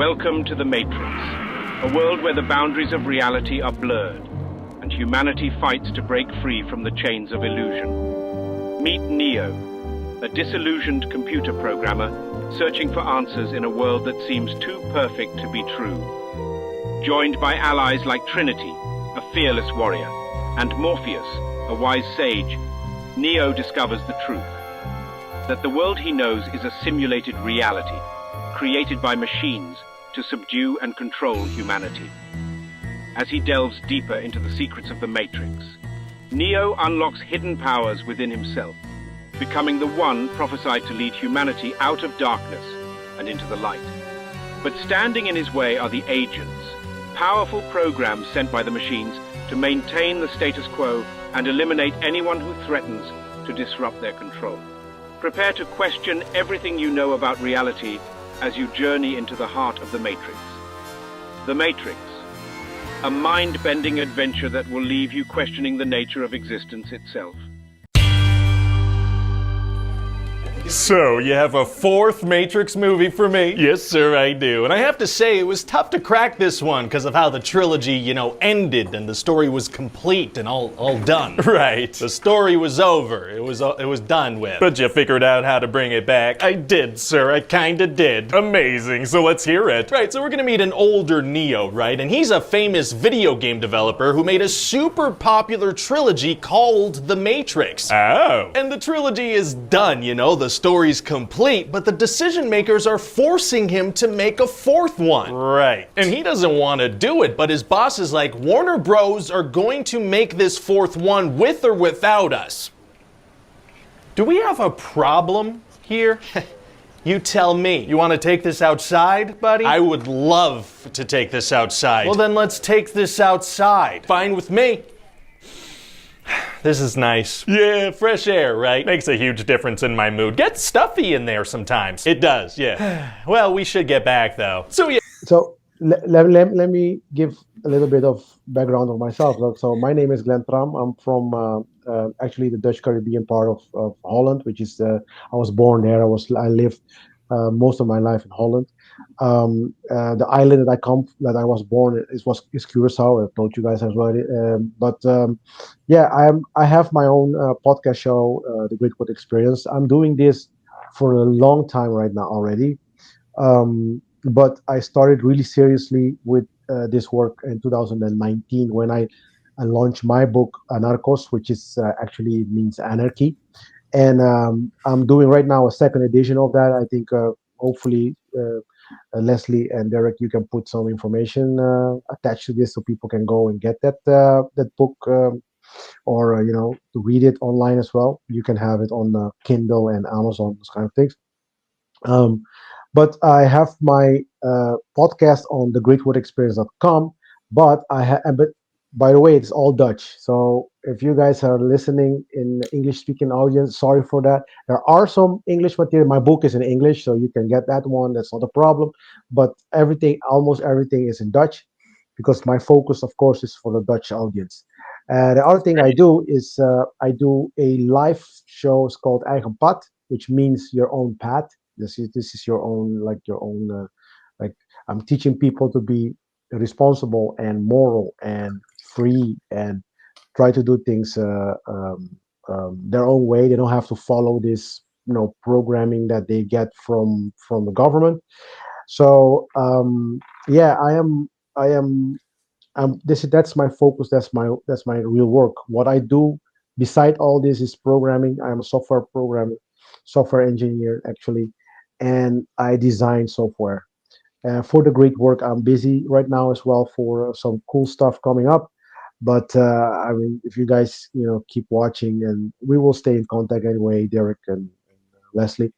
Welcome to the Matrix, a world where the boundaries of reality are blurred, and humanity fights to break free from the chains of illusion. Meet Neo, a disillusioned computer programmer searching for answers in a world that seems too perfect to be true. Joined by allies like Trinity, a fearless warrior, and Morpheus, a wise sage, Neo discovers the truth, that the world he knows is a simulated reality, created by machines to subdue and control humanity. As he delves deeper into the secrets of the Matrix, Neo unlocks hidden powers within himself, becoming the one prophesied to lead humanity out of darkness and into the light. But standing in his way are the agents, powerful programs sent by the machines to maintain the status quo and eliminate anyone who threatens to disrupt their control. Prepare to question everything you know about reality as you journey into the heart of the Matrix. The Matrix, a mind-bending adventure that will leave you questioning the nature of existence itself. So, you have a fourth Matrix movie for me? Yes, sir, I do. And I have to say, it was tough to crack this one because of how the trilogy, ended and the story was complete and all done. Right. The story was over. It was done with. But you figured out how to bring it back. I did, sir. I kinda did. Amazing. So let's hear it. Right, so we're gonna meet an older Neo, right? And he's a famous video game developer who made a super popular trilogy called The Matrix. Oh. And the trilogy is done, the story's complete, but the decision makers are forcing him to make a fourth one. Right. And he doesn't want to do it, but his boss is like, Warner Bros. Are going to make this fourth one with or without us. Do we have a problem here? You tell me. You want to take this outside, buddy? I would love to take this outside. Well, then let's take this outside. Fine with me. This is nice. Yeah, fresh air, right? Makes a huge difference in my mood. Gets stuffy in there sometimes. It does, yeah. Well, we should get back, though. So, yeah. So, let me give a little bit of background of myself. So, my name is Tramm. I'm from actually the Dutch Caribbean part of Holland, which is, I was born there. I lived most of my life in Holland. The island that I was born is Curaçao. I've told you guys as well. I have my own podcast show, The Great Wood Experience. I'm doing this for a long time right now already. But I started really seriously with this work in 2019 when I launched my book Anarchos, which is actually means anarchy. And I'm doing right now a second edition of that. I think hopefully Leslie and Derek, you can put some information attached to this so people can go and get that book or to read it online as well. You can have it on Kindle and Amazon, those kind of things. But I have my podcast on thegreatwoodexperience.com. But by the way, it's all Dutch. So if you guys are listening in English-speaking audience, sorry for that. There are some English material. My book is in English, so you can get that one. That's not a problem. But almost everything is in Dutch because my focus, of course, is for the Dutch audience. The other thing I do is I do a live show. It's called Eigen Pad, which means your own path. This is your own, I'm teaching people to be responsible and moral and free and try to do things their own way. They don't have to follow this programming that they get from the government. So that's my focus. That's my real work. What I do beside all this is programming. I'm a software programmer, software engineer actually, and I design software. For the great work, I'm busy right now as well for some cool stuff coming up. But if you guys keep watching, and we will stay in contact anyway, Derek and Leslie.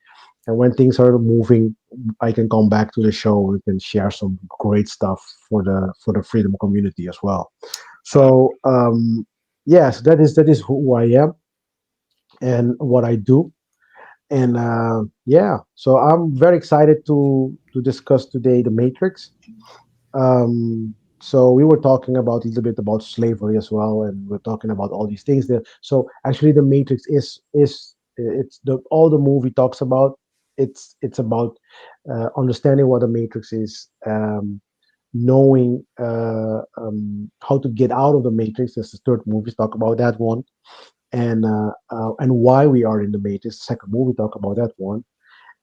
And when things are moving, I can come back to the show. We can share some great stuff for the freedom community as well. So yes, that is who I am and what I do. And so I'm very excited to discuss today the Matrix. So we were talking about a little bit about slavery as well, and we're talking about all these things there. So actually, the Matrix is all the movie talks about it's about understanding what a matrix is, knowing how to get out of the matrix. There's the third movie talk about that one, and why we are in the matrix. Second movie talk about that one.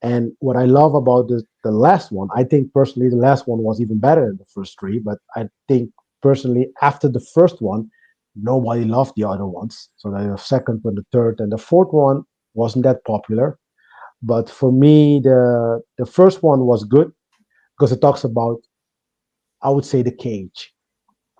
And what I love about the last one, I think personally the last one was even better than the first three. But I think personally after the first one, nobody loved the other ones. So the second one, the third, and the fourth one wasn't that popular. But for me, the first one was good because it talks about, I would say, the cage,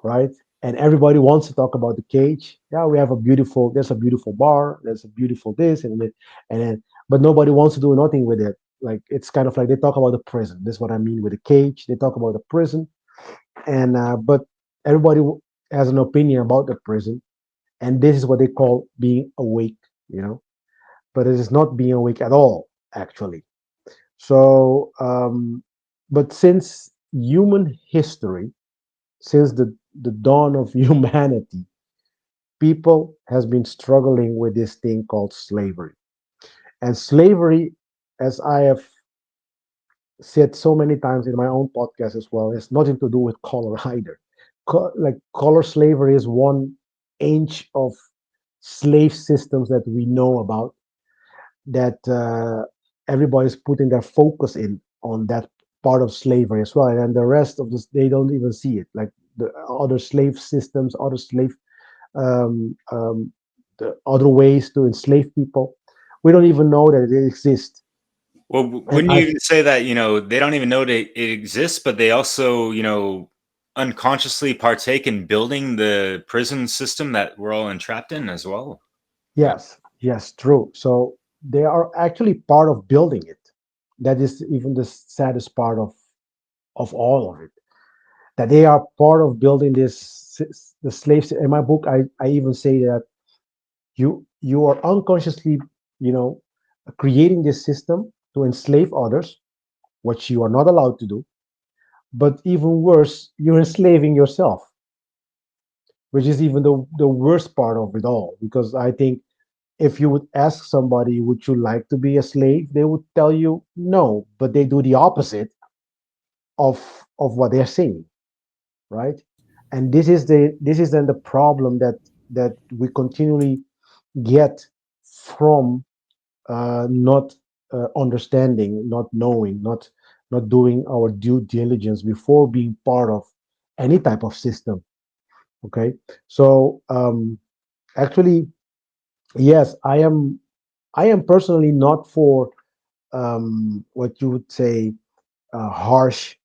right? And everybody wants to talk about the cage. Yeah, we have there's a beautiful bar, there's a beautiful this and then, but nobody wants to do nothing with it. Like it's kind of like they talk about the prison. This is what I mean with the cage. They talk about the prison, and but everybody has an opinion about the prison, and this is what they call being awake, you know. But it is not being awake at all, actually. So, but since human history, since the dawn of humanity, people has been struggling with this thing called slavery. And slavery, as I have said so many times in my own podcast as well, has nothing to do with color either. Like color slavery is one inch of slave systems that we know about, that everybody's putting their focus in on that part of slavery as well, and then the rest of this they don't even see it, like the other slave systems, other slave um, um, the other ways to enslave people. We don't even know that it exists. Well, And wouldn't you I, even say that, they don't even know that it exists, but they also, unconsciously partake in building the prison system that we're all entrapped in as well? yes, yes, true. So they are actually part of building it. That is even the saddest part of all of it. That they are part of building the slaves. In my book, I even say that you are unconsciously, you know, creating this system to enslave others, which you are not allowed to do. But even worse, you're enslaving yourself, which is even the worst part of it all. Because I think if you would ask somebody, would you like to be a slave? They would tell you no, but they do the opposite of what they're saying, right? And this is then the problem that we continually get from not understanding, not knowing, not doing our due diligence before being part of any type of system. Okay, so actually, yes, I am personally not for what you would say harsh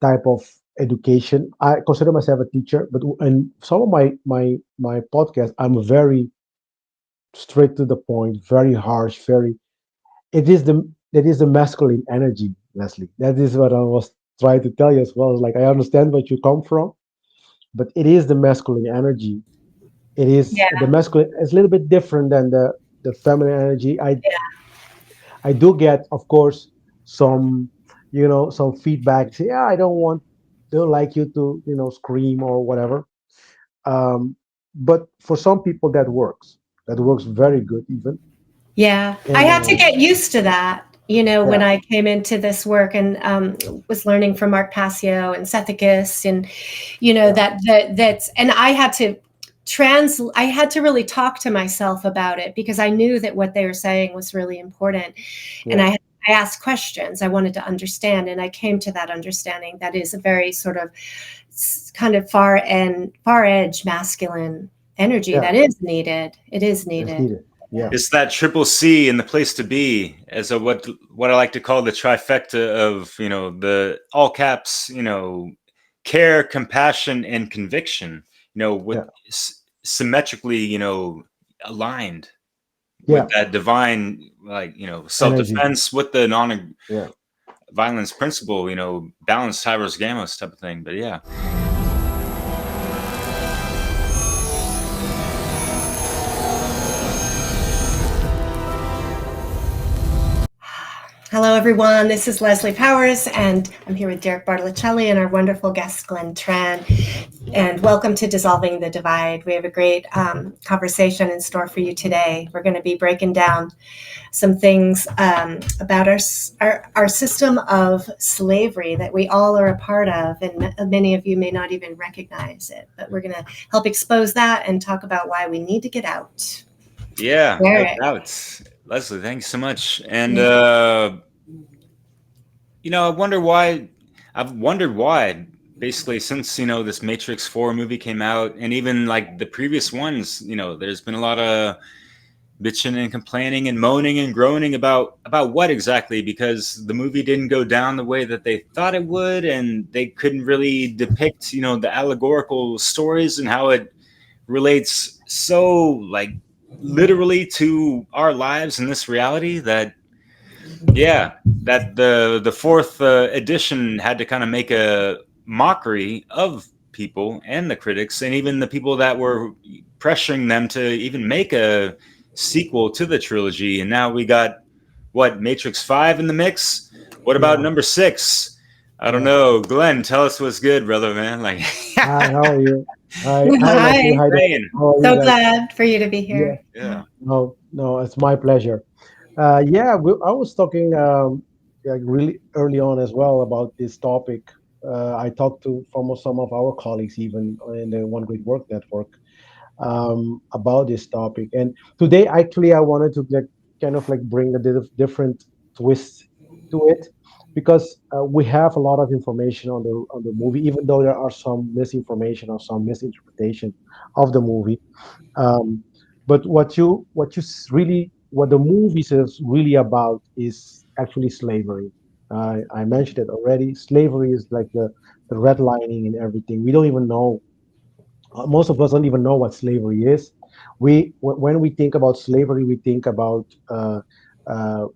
type of education. I consider myself a teacher, but in some of my podcasts, I'm very straight to the point, very harsh, very. It is the masculine energy, Leslie. That is what I was trying to tell you as well. Like I understand where you come from, but it is the masculine energy. It is Yeah. the masculine. It's a little bit different than the feminine energy. Yeah. I do get, of course, some some feedback. Say, yeah, I don't like you to scream or whatever. Um, but for some people that works. That works very good even. Yeah, I And had to get used to that, when yeah, I came into this work and was learning from Mark Passio and Sethicus, and yeah, that's, and I had to really talk to myself about it because I knew that what they were saying was really important, and yeah, I asked questions. I wanted to understand, and I came to that understanding that is a very sort of kind of far edge masculine energy yeah. that is needed. It is It's needed. needed. Yeah, It's that triple C in the place to be, as a what I like to call the trifecta of, the all caps, care, compassion, and conviction, with yeah, symmetrically, aligned with yeah. that divine, like, Energy. self-defense with the Yeah. non-violence principle, balance, Cyrus Gamos type of thing. But yeah. Hello, everyone. This is Leslie Powers, and I'm here with Derek Bartolocelli and our wonderful guest, Glenn Tran. And welcome to Dissolving the Divide. We have a great conversation in store for you today. We're going to be breaking down some things about our system of slavery that we all are a part of, and many of you may not even recognize it. But we're going to help expose that and talk about why we need to get out. Yeah, no Derek. doubt. Leslie, thanks so much. And Yeah. I've wondered why, basically, since this Matrix 4 movie came out, and even like the previous ones, there's been a lot of bitching and complaining and moaning and groaning about what exactly, because the movie didn't go down the way that they thought it would, and they couldn't really depict the allegorical stories and how it relates so like literally to our lives in this reality, that the fourth edition had to kind of make a mockery of people and the critics and even the people that were pressuring them to even make a sequel to the trilogy. And now we got Matrix 5 in the mix. What about number 6? I don't know. Glenn, tell us what's good, brother, man. Like, Hi, how are you? Hi, Hi. Hi, so glad for you to be here. Yeah. No, it's my pleasure. I was talking like really early on as well about this topic. I talked to some of our colleagues even in the One Great Work Network about this topic. And today, actually, I wanted to kind of like bring a different twist to it, because we have a lot of information on the movie, even though there are some misinformation or some misinterpretation of the movie. Um, but what the movie is really about is actually slavery. I mentioned it already. Slavery is like the redlining and everything. We don't even know. Most of us don't even know what slavery is. When we think about slavery, we think about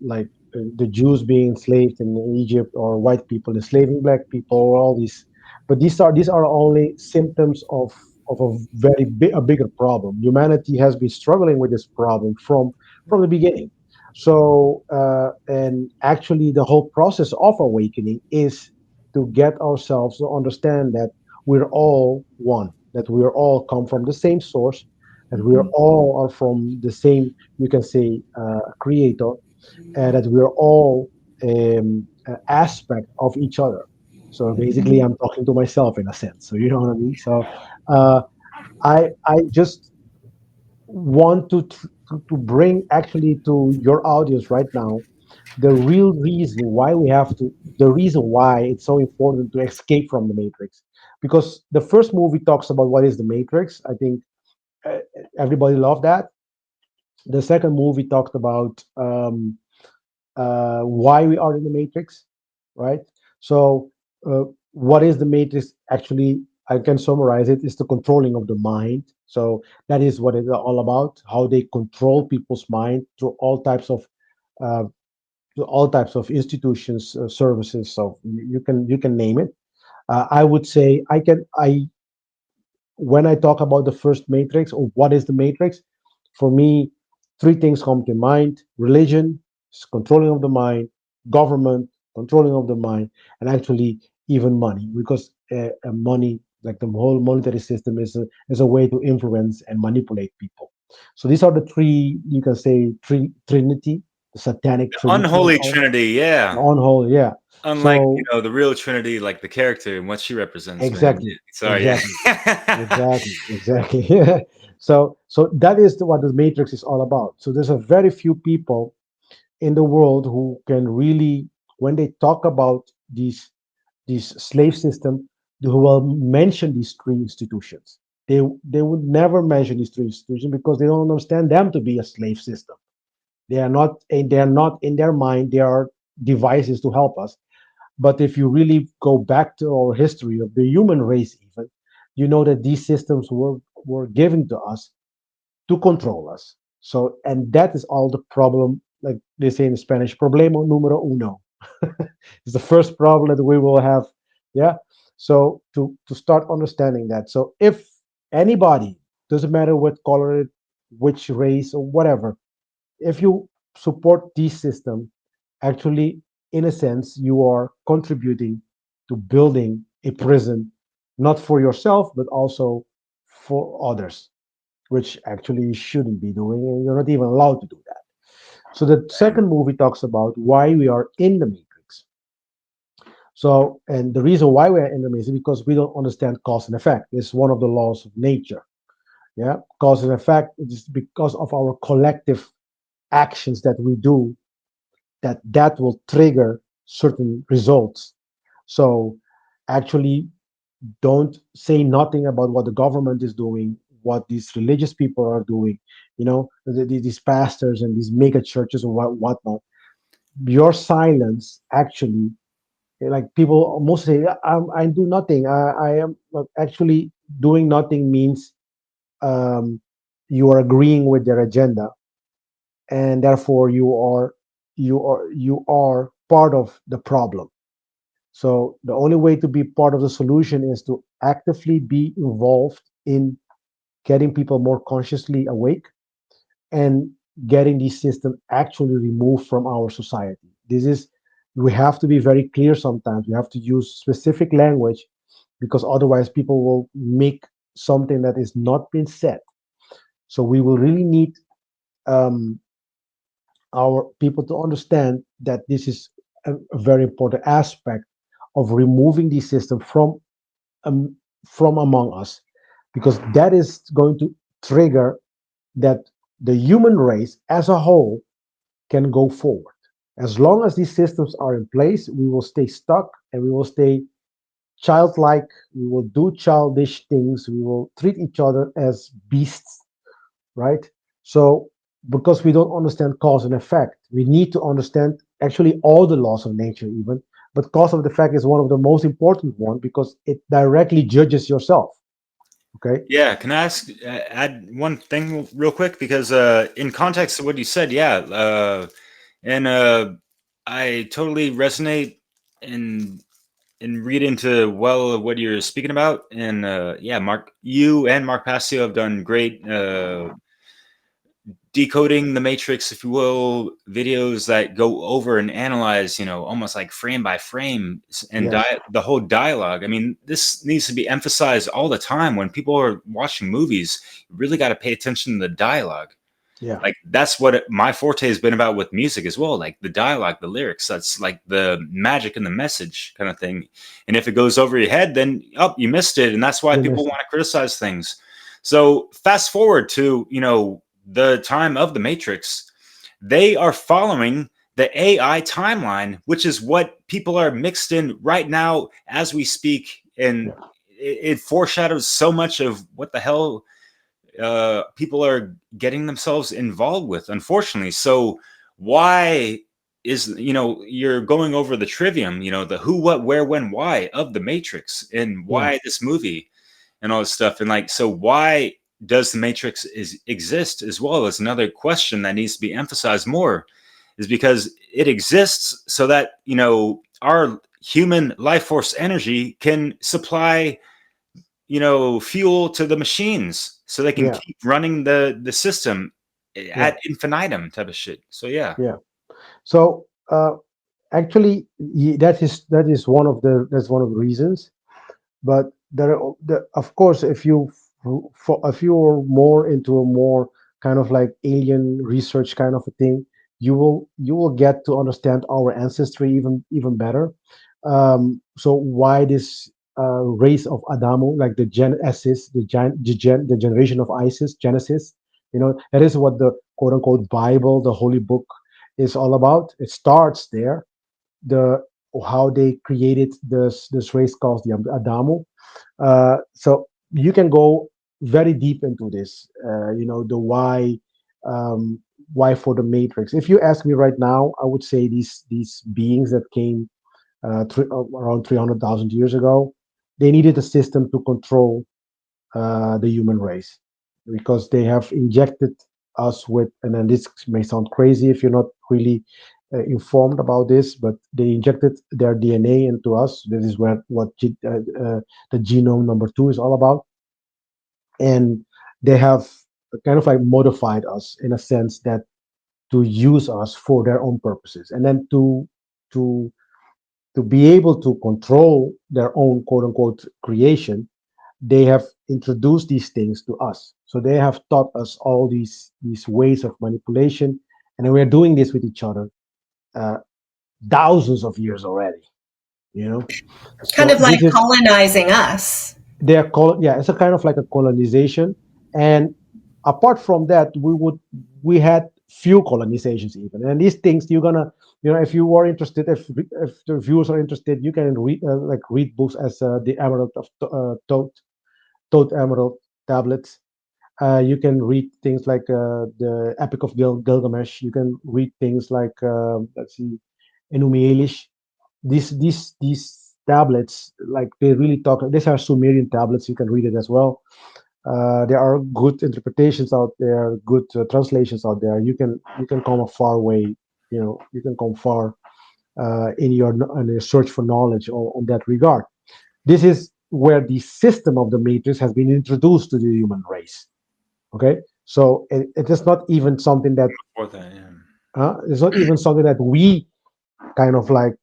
like the Jews being enslaved in Egypt, or white people enslaving black people, or all these. But these are only symptoms of a bigger problem. Humanity has been struggling with this problem from the beginning. So and actually, the whole process of awakening is to get ourselves to understand that we're all one, that we are all come from the same source, that we are all are from the same, you can say, creator, and that we are all aspect of each other. So basically, I'm talking to myself in a sense. So you know what I mean. So uh, I just want to bring actually to your audience right now the real reason why the reason why it's so important to escape from the matrix, because the first movie talks about what is the matrix. I think uh, everybody loved that. The second movie talked about why we are in the matrix, right? So what is the matrix actually? I can summarize it: is the controlling of the mind. So that is what it's all about, how they control people's mind through uh, all types of institutions, services. So you can name it. I would say I when I talk about the first matrix, or what is the matrix, for me, three things come to mind: religion, controlling of the mind; government, controlling of the mind; and actually even money, because money, like the whole monetary system, is a way to influence and manipulate people. So these are the three, you can say, trinity, the satanic trinity, Unholy Trinity, yeah. on whole, yeah. Unlike, So the real Trinity, like the character and what she represents, man. exactly, Sorry, exactly, yeah. exactly. So that is what the matrix is all about. So there's a very few people in the world who can really, when they talk about these slave system, who will mention these three institutions. They would never mention these three institutions, because they don't understand them to be a slave system. They are not in their mind. They are devices to help us. But if you really go back to our history of the human race, even, you know that these systems were given to us to control us. So, and that is all the problem. Like they say in Spanish, problema numero uno. It's the first problem that we will have. Yeah. So to start understanding that. So if anybody, doesn't matter what color, which race or whatever, if you support this system, actually in a sense, you are contributing to building a prison, not for yourself, but also for others, which actually you shouldn't be doing, and you're not even allowed to do that. So the second movie talks about why we are in the matrix. So, and the reason why we're in the matrix is because we don't understand cause and effect. It's one of the laws of nature. Yeah, cause and effect is because of our collective actions that we do, that will trigger certain results. So actually, don't say nothing about what the government is doing, what these religious people are doing, these pastors and these mega churches and whatnot. Your silence actually, like people most say, I do nothing. I am actually doing nothing means um, you are agreeing with their agenda, and therefore you are part of the problem. So the only way to be part of the solution is to actively be involved in getting people more consciously awake and getting these systems actually removed from our society. This is, we have to be very clear sometimes. We have to use specific language because otherwise people will make something that is not been said. So we will really need um, our people to understand that this is a very important aspect of removing the system um, from among us, because that is going to trigger that the human race as a whole can go forward. As long as these systems are in place, we will stay stuck and we will stay childlike. We will do childish things. We will treat each other as beasts, right? So, because we don't understand cause and effect, we need to understand actually all the laws of nature, even. But cause of the effect is one of the most important one because it directly judges yourself. Okay. Yeah, can I add one thing real quick? Because in context of what you said, yeah, and I totally resonate and read into well what you're speaking about. And yeah, Mark, you and Mark Passio have done great decoding the matrix, if you will, videos that go over and analyze, almost like frame by frame and Yes. the whole dialogue. I mean, this needs to be emphasized all the time when people are watching movies. You really got to pay attention to the dialogue. Yeah. Like that's what my forte has been about with music as well, like the dialogue, the lyrics. That's like the magic and the message kind of thing. And if it goes over your head, then you missed it, and that's why You people missed it. want to criticize things. So fast forward to the time of the Matrix, they are following the AI timeline, which is what people are mixed in right now as we speak, and Yeah. it foreshadows so much of what the hell people are getting themselves involved with, unfortunately. So why is you're going over the trivium, the who, what, where, when, why of the Matrix, and Yeah. why this movie and all this stuff, and like, so why does the Matrix exist as well, as another question that needs to be emphasized more, is because it exists so that our human life force energy can supply fuel to the machines so they can Yeah. keep running the system Yeah. at infinitum type of shit. So yeah. Yeah. So actually, that is one of the reasons. But of course, if you're more into a more kind of like alien research kind of a thing, you will get to understand our ancestry even better. So why this race of Adamo, like the Genesis, the generation of Isis, Genesis, that is what the quote unquote Bible, the holy book, is all about. It starts there, the how they created this race called the Adamo. So you can go very deep into this. The um, why for the Matrix. If you ask me right now, I would say these beings that came around 300,000 years ago, they needed a system to control the human race because they have injected us with, and then this may sound crazy if you're not really informed about this, but they injected their DNA into us. This is the genome number 2 is all about. And they have kind of like modified us in a sense that to use us for their own purposes, and then to to be able to control their own quote unquote creation, they have introduced these things to us. So they have taught us all these ways of manipulation, and we're doing this with each other uh, thousands of years already. You know, Kind so of like this is colonizing us. they're called, yeah, it's a kind of like a colonization. And apart from that, we had few colonizations even, and these things you're gonna, if you are interested, if the viewers are interested, you can read read books as the Emerald of Toad Emerald tablets. You can read things like the Epic of Gilgamesh. You can read things like let's see, Enumi Elish. These tablets, like they really talk. These are Sumerian tablets. You can read it as well. There are good interpretations out there, good translations out there. You can come a far way. You can come far in your search for knowledge on that regard. This is where the system of the matrix has been introduced to the human race. Okay, so it is not even something that For that, yeah. it's not even something that we kind of like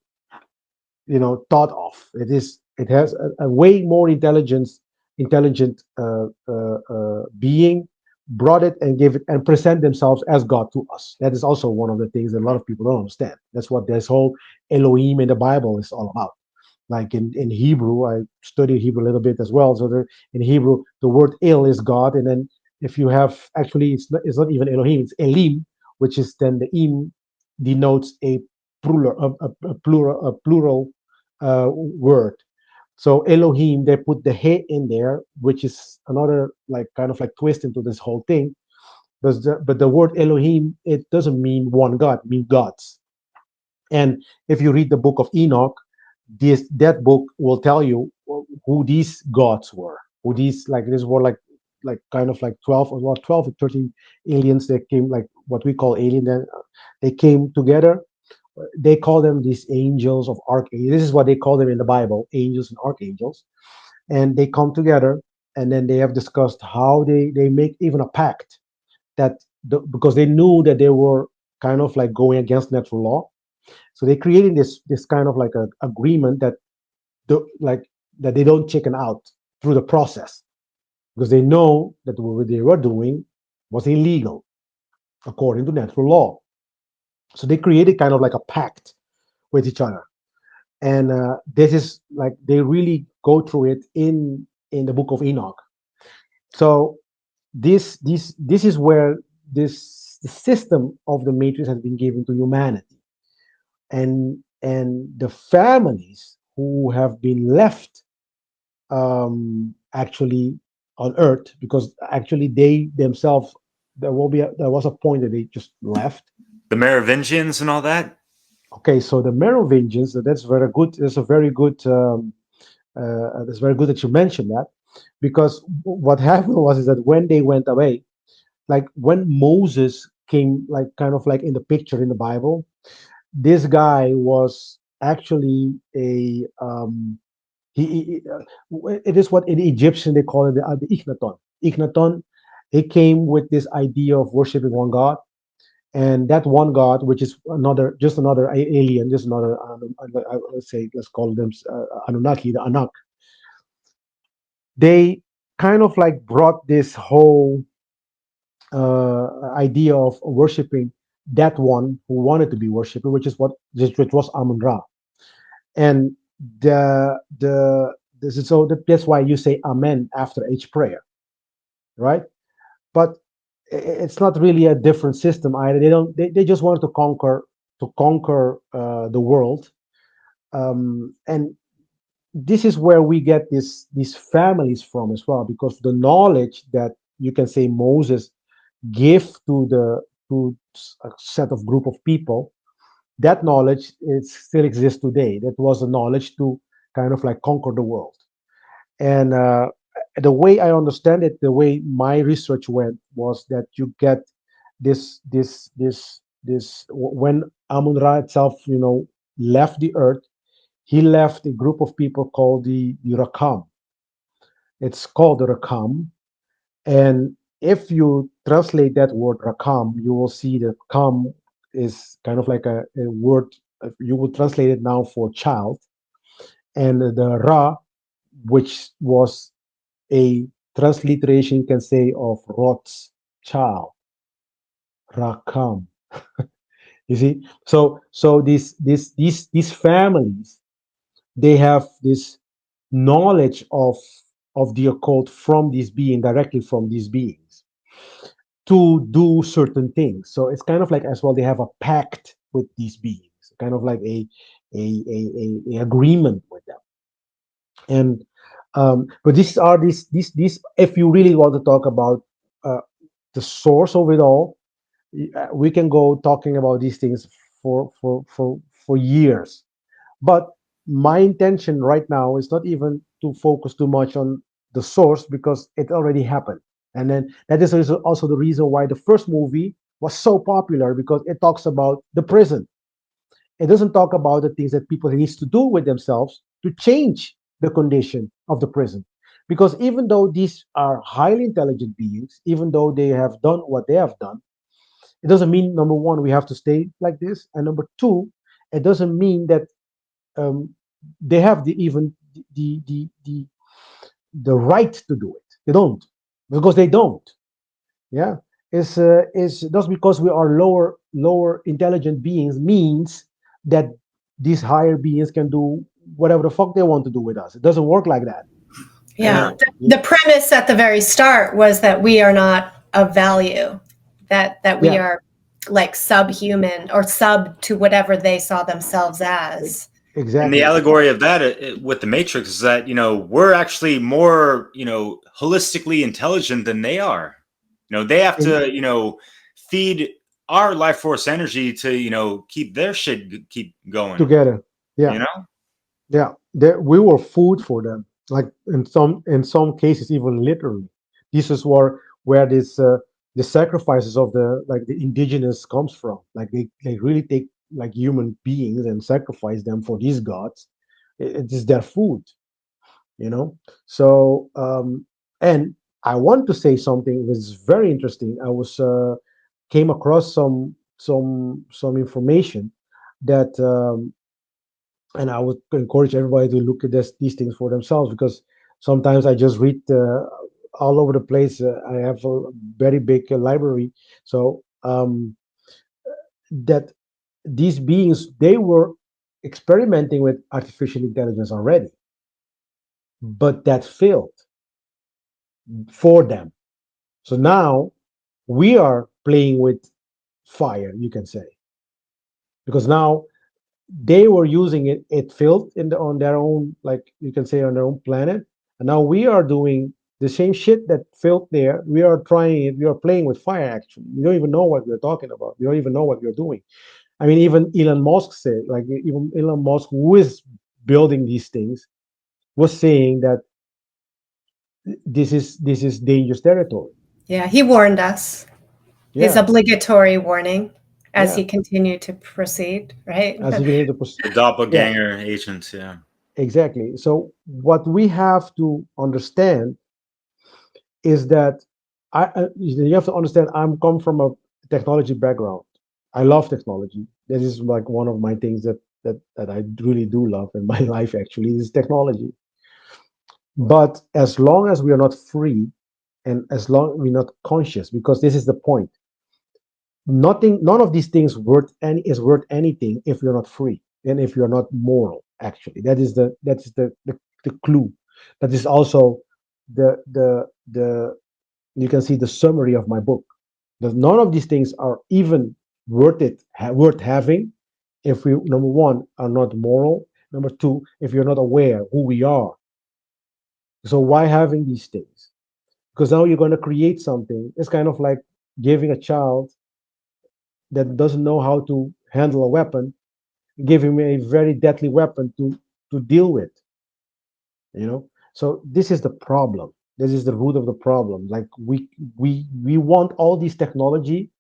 thought of. It has a way more intelligent being brought it and gave it and present themselves as God to us. That is also one of the things that a lot of people don't understand. That's what this whole Elohim in the Bible is all about. Like in Hebrew, I studied Hebrew a little bit as well. So in Hebrew, the word El is God, and then if you have actually, it's not even Elohim, it's Elim, which is then the im denotes a plural word. So Elohim, they put the he in there, which is another like kind of like twist into this whole thing. But the word Elohim, it doesn't mean one God, it means gods. And if you read the book of Enoch, that book will tell you who these gods were, who these like this were like kind of like 12 or 12 or 13 aliens that came, like what we call alien. Then they came together. They call them these angels of archangels. This is what they call them in the Bible, angels and archangels. And they come together, and then they have discussed how they make even a pact because they knew that they were kind of like going against natural law. So they created this kind of like a agreement that they don't chicken out through the process, because they know that what they were doing was illegal according to natural law. So they created kind of like a pact with each other, and this is like they really go through it in the book of Enoch. So this is where the system of the matrix has been given to humanity, and the families who have been left actually on Earth, because actually they themselves, there was a point that they just left. The Merovingians and all that. Okay, so the Merovingians, that's very good. That's very good that you mentioned that, because what happened was is that when they went away, like when Moses came, like kind of like in the picture in the Bible, this guy was actually it is what in Egyptian they call it the Ignaton. Ignaton, he came with this idea of worshiping one God, and that one God, which is just another alien, just another let's call them Anunnaki, the Anak. They kind of like brought this whole idea of worshiping that one who wanted to be worshipped, which was Amun Ra. And that's why you say Amen after each prayer, right? But it's not really a different system either. They just wanted to conquer the world, and this is where we get these families from as well, because the knowledge that you can say Moses gave to a set of group of people, that knowledge still exists today. That was a knowledge to kind of like conquer the world. And the way I understand it, the way my research went, was that you get this when Amun Ra itself, left the earth, he left a group of people called the Rakam. It's called the Rakam, and if you translate that word Rakam, you will see that Kam is kind of like a word you would translate it now for child, and the Ra, which was a transliteration, you can say, of Rot's child, Rakam. You see, so these families, they have this knowledge of the occult from this being, directly from these beings, to do certain things. So it's kind of like, as well, they have a pact with these beings, kind of like a agreement with them. And but these, if you really want to talk about uh, the source of it all, we can go talking about these things for years. But my intention right now is not even to focus too much on the source, because it already happened. And then that is also the reason why the first movie was so popular, because it talks about the prison. It doesn't talk about the things that people needs to do with themselves to change the condition of the prison. Because even though these are highly intelligent beings, even though they have done what they have done, it doesn't mean, number one, we have to stay like this, and number two, it doesn't mean that um, they have the, the the the right to do it. They don't, because they don't. Yeah, is just because we are lower intelligent beings means that these higher beings can do whatever the fuck they want to do with us. It doesn't work like that. Yeah. And The premise at the very start was that we are not of value, that we yeah, are like subhuman or sub to whatever they saw themselves as. And the exactly. allegory of that with the Matrix is that, we're actually more, holistically intelligent than they are. They have And to, feed our life force energy to, keep their shit keep going, together, yeah, you know? yeah, we were food for them. Like in some cases, even literally. This is where this the sacrifices of the indigenous comes from. Like they really take like human beings and sacrifice them for these gods. It is their food, you know. So and I want to say something that's very interesting. I was came across some information that and I would encourage everybody to look at these things for themselves, because sometimes I just read all over the place. I have a very big library, so that these beings, they were experimenting with artificial intelligence already, but that failed for them. So now we are playing with fire, you can say, because now they were using it. It failed on their own, like you can say, on their own planet, and now we are doing the same shit that failed there. We are trying it. We are playing with fire. Actually, we don't even know what we're talking about. We don't even know what we're doing. I mean, even Elon Musk said, like even Elon Musk, who is building these things, was saying that this is dangerous territory. Yeah, he warned us. His Yeah, obligatory warning as yeah. he continued to proceed, right? As you can hear The yeah, doppelganger agents, yeah. exactly. So what we have to understand is that you have to understand, I'm come from a technology background. I love technology. This is like one of my things that I really do love in my life, actually, is technology. But as long as we are not free, and as long we're not conscious, because this is the point, none of these things is worth anything if you're not free and if you're not moral. Actually, that is the clue. That is also the you can see the summary of my book. That none of these things are even worth having if we, number one, are not moral. Number two, if you're not aware who we are. So why having these things? Because now you're going to create something. It's kind of like giving a child that doesn't know how to handle a weapon, give him a very deadly weapon to deal with. So this is the problem. This is the root of the problem. Like we want all this technology,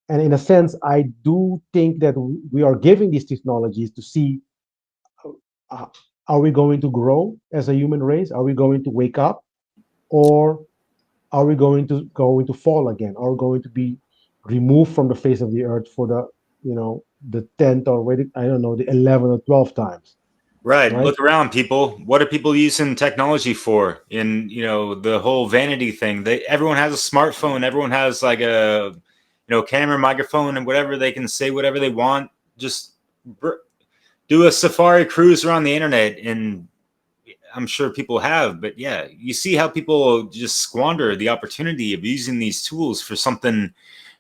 and in a sense, I do think that we are giving these technologies to see, uh, are we going to grow as a human race? Are we going to wake up, or are we going to fall again? Are we going to be removed from the face of the earth for the the 10th or I don't know, the 11th or 12th times. Right. Right. Look around, people. What are people using technology for? In the whole vanity thing. Everyone has a smartphone. Everyone has like a camera, microphone, and whatever. They can say whatever they want. Just do a safari cruise around the internet, and I'm sure people have. But yeah, you see how people just squander the opportunity of using these tools for something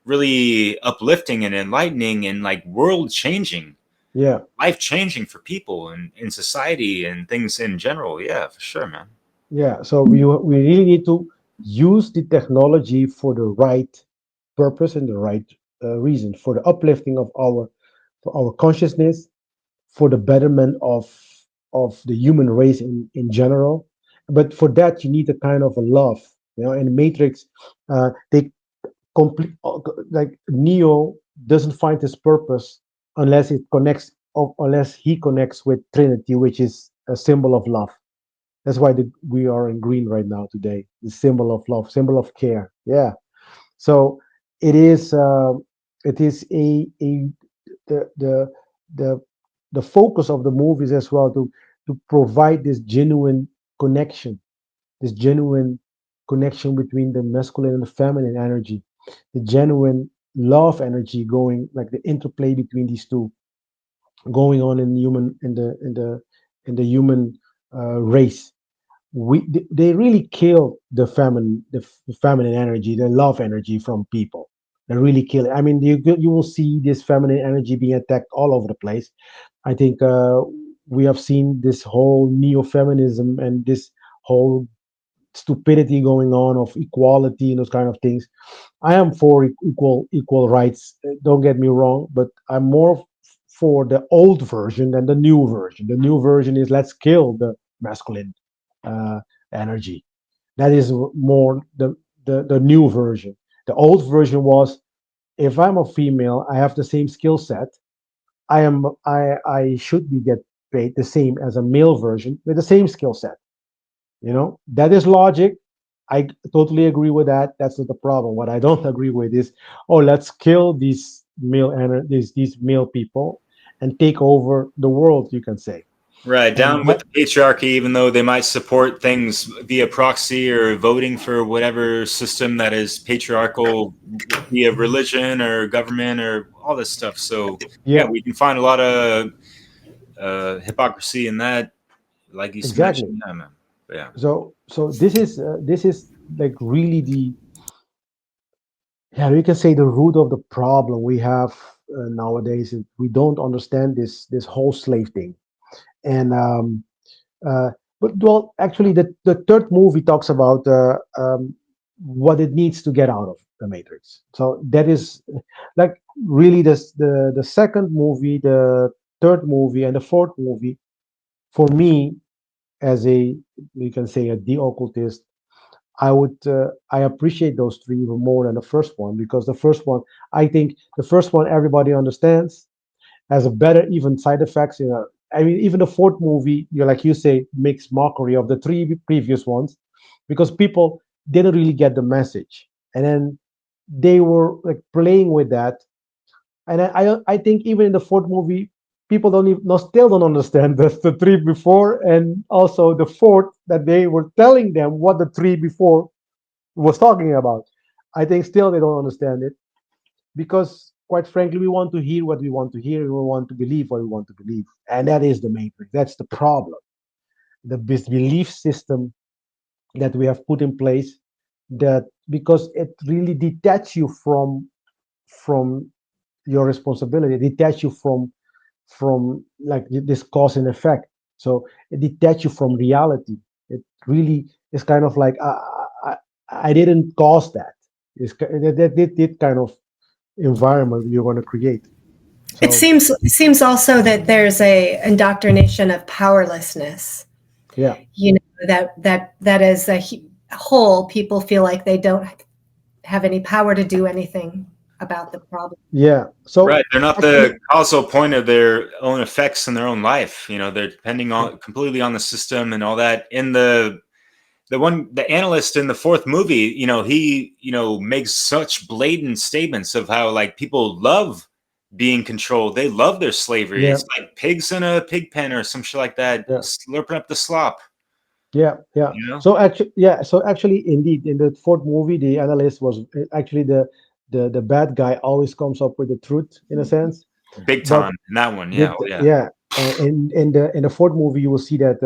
really uplifting and enlightening and like world changing. Yeah. Life changing for people and in society and things in general. Yeah, for sure, man. Yeah. So we really need to use the technology for the right purpose and the right reason, for the uplifting of our consciousness, for the betterment of the human race in general. But for that, you need a kind of a love. In Matrix, they complete, like Neo doesn't find his purpose unless he connects with Trinity, which is a symbol of love. That's why we are in green right now today. The symbol of love, symbol of care. Yeah. So it is. It is a the the the focus of the movies as well to provide connection, this genuine connection between the masculine and the feminine energy, the genuine love energy going, like the interplay between these two going on in the human race. They really kill the feminine energy, the love energy from people. They really kill it. I mean, you will see this feminine energy being attacked all over the place. I think we have seen this whole neo-feminism and this whole stupidity going on of equality and those kind of things. I am for equal rights. Don't get me wrong, but I'm more for the old version than the new version. The new version is let's kill the masculine uh, energy. That is more the new version. The old version was, if I'm a female, I have the same skill set. I should be get paid the same as a male version with the same skill set. That is logic. I totally agree with that. That's not the problem. What I don't agree with is, oh, let's kill these male people and take over the world, you can say. Right. And Down with the patriarchy, even though they might support things via proxy or voting for whatever system that is patriarchal via religion or government or all this stuff. So yeah, yeah, we can find a lot of hypocrisy in that, like you exactly. mentioned. Yeah, man. Yeah. So this is like really the, yeah, you can say the root of the problem we have nowadays. Is we don't understand this whole slave thing. And uh, but well, actually, the third movie talks about what it needs to get out of the Matrix. So that is like really the second movie, the third movie, and the fourth movie. For me, as a, you can say, a de-occultist, I appreciate those three even more than the first one, because the first one, I think the first one everybody understands, has a better even side effects. I mean, even the fourth movie, like you say, makes mockery of the three previous ones, because people didn't really get the message, and then they were like playing with that. And I think even in the fourth movie, people don't even, no, still don't understand the three before, and also the fourth, that they were telling them what the three before was talking about. I think still they don't understand it, because quite frankly, we want to hear what we want to hear, and we want to believe what we want to believe, and that is the matrix. That's the problem. The belief system that we have put in place, that because it really detaches you from your responsibility, detach you from like this cause and effect. So it detach you from reality. It really is kind of like, I, I didn't cause that. It's that kind of environment you're going to create. It So seems also that there's a indoctrination of powerlessness. yeah, That as a whole, people feel like they don't have any power to do anything about the problem. yeah. So Right. They're not actually, the causal point of their own effects in their own life. They're depending yeah, on completely on the system and all that. In the analyst in the fourth movie, he makes such blatant statements of how like people love being controlled. They love their slavery. Yeah. It's like pigs in a pig pen or some shit like that, Yeah. slurping up the slop. Yeah, yeah. You know, So actually, indeed, in the fourth movie, the analyst was actually the bad guy always comes up with the truth in a sense. big But time in that one. Yeah, the, oh, yeah. yeah, in the fourth movie, you will see that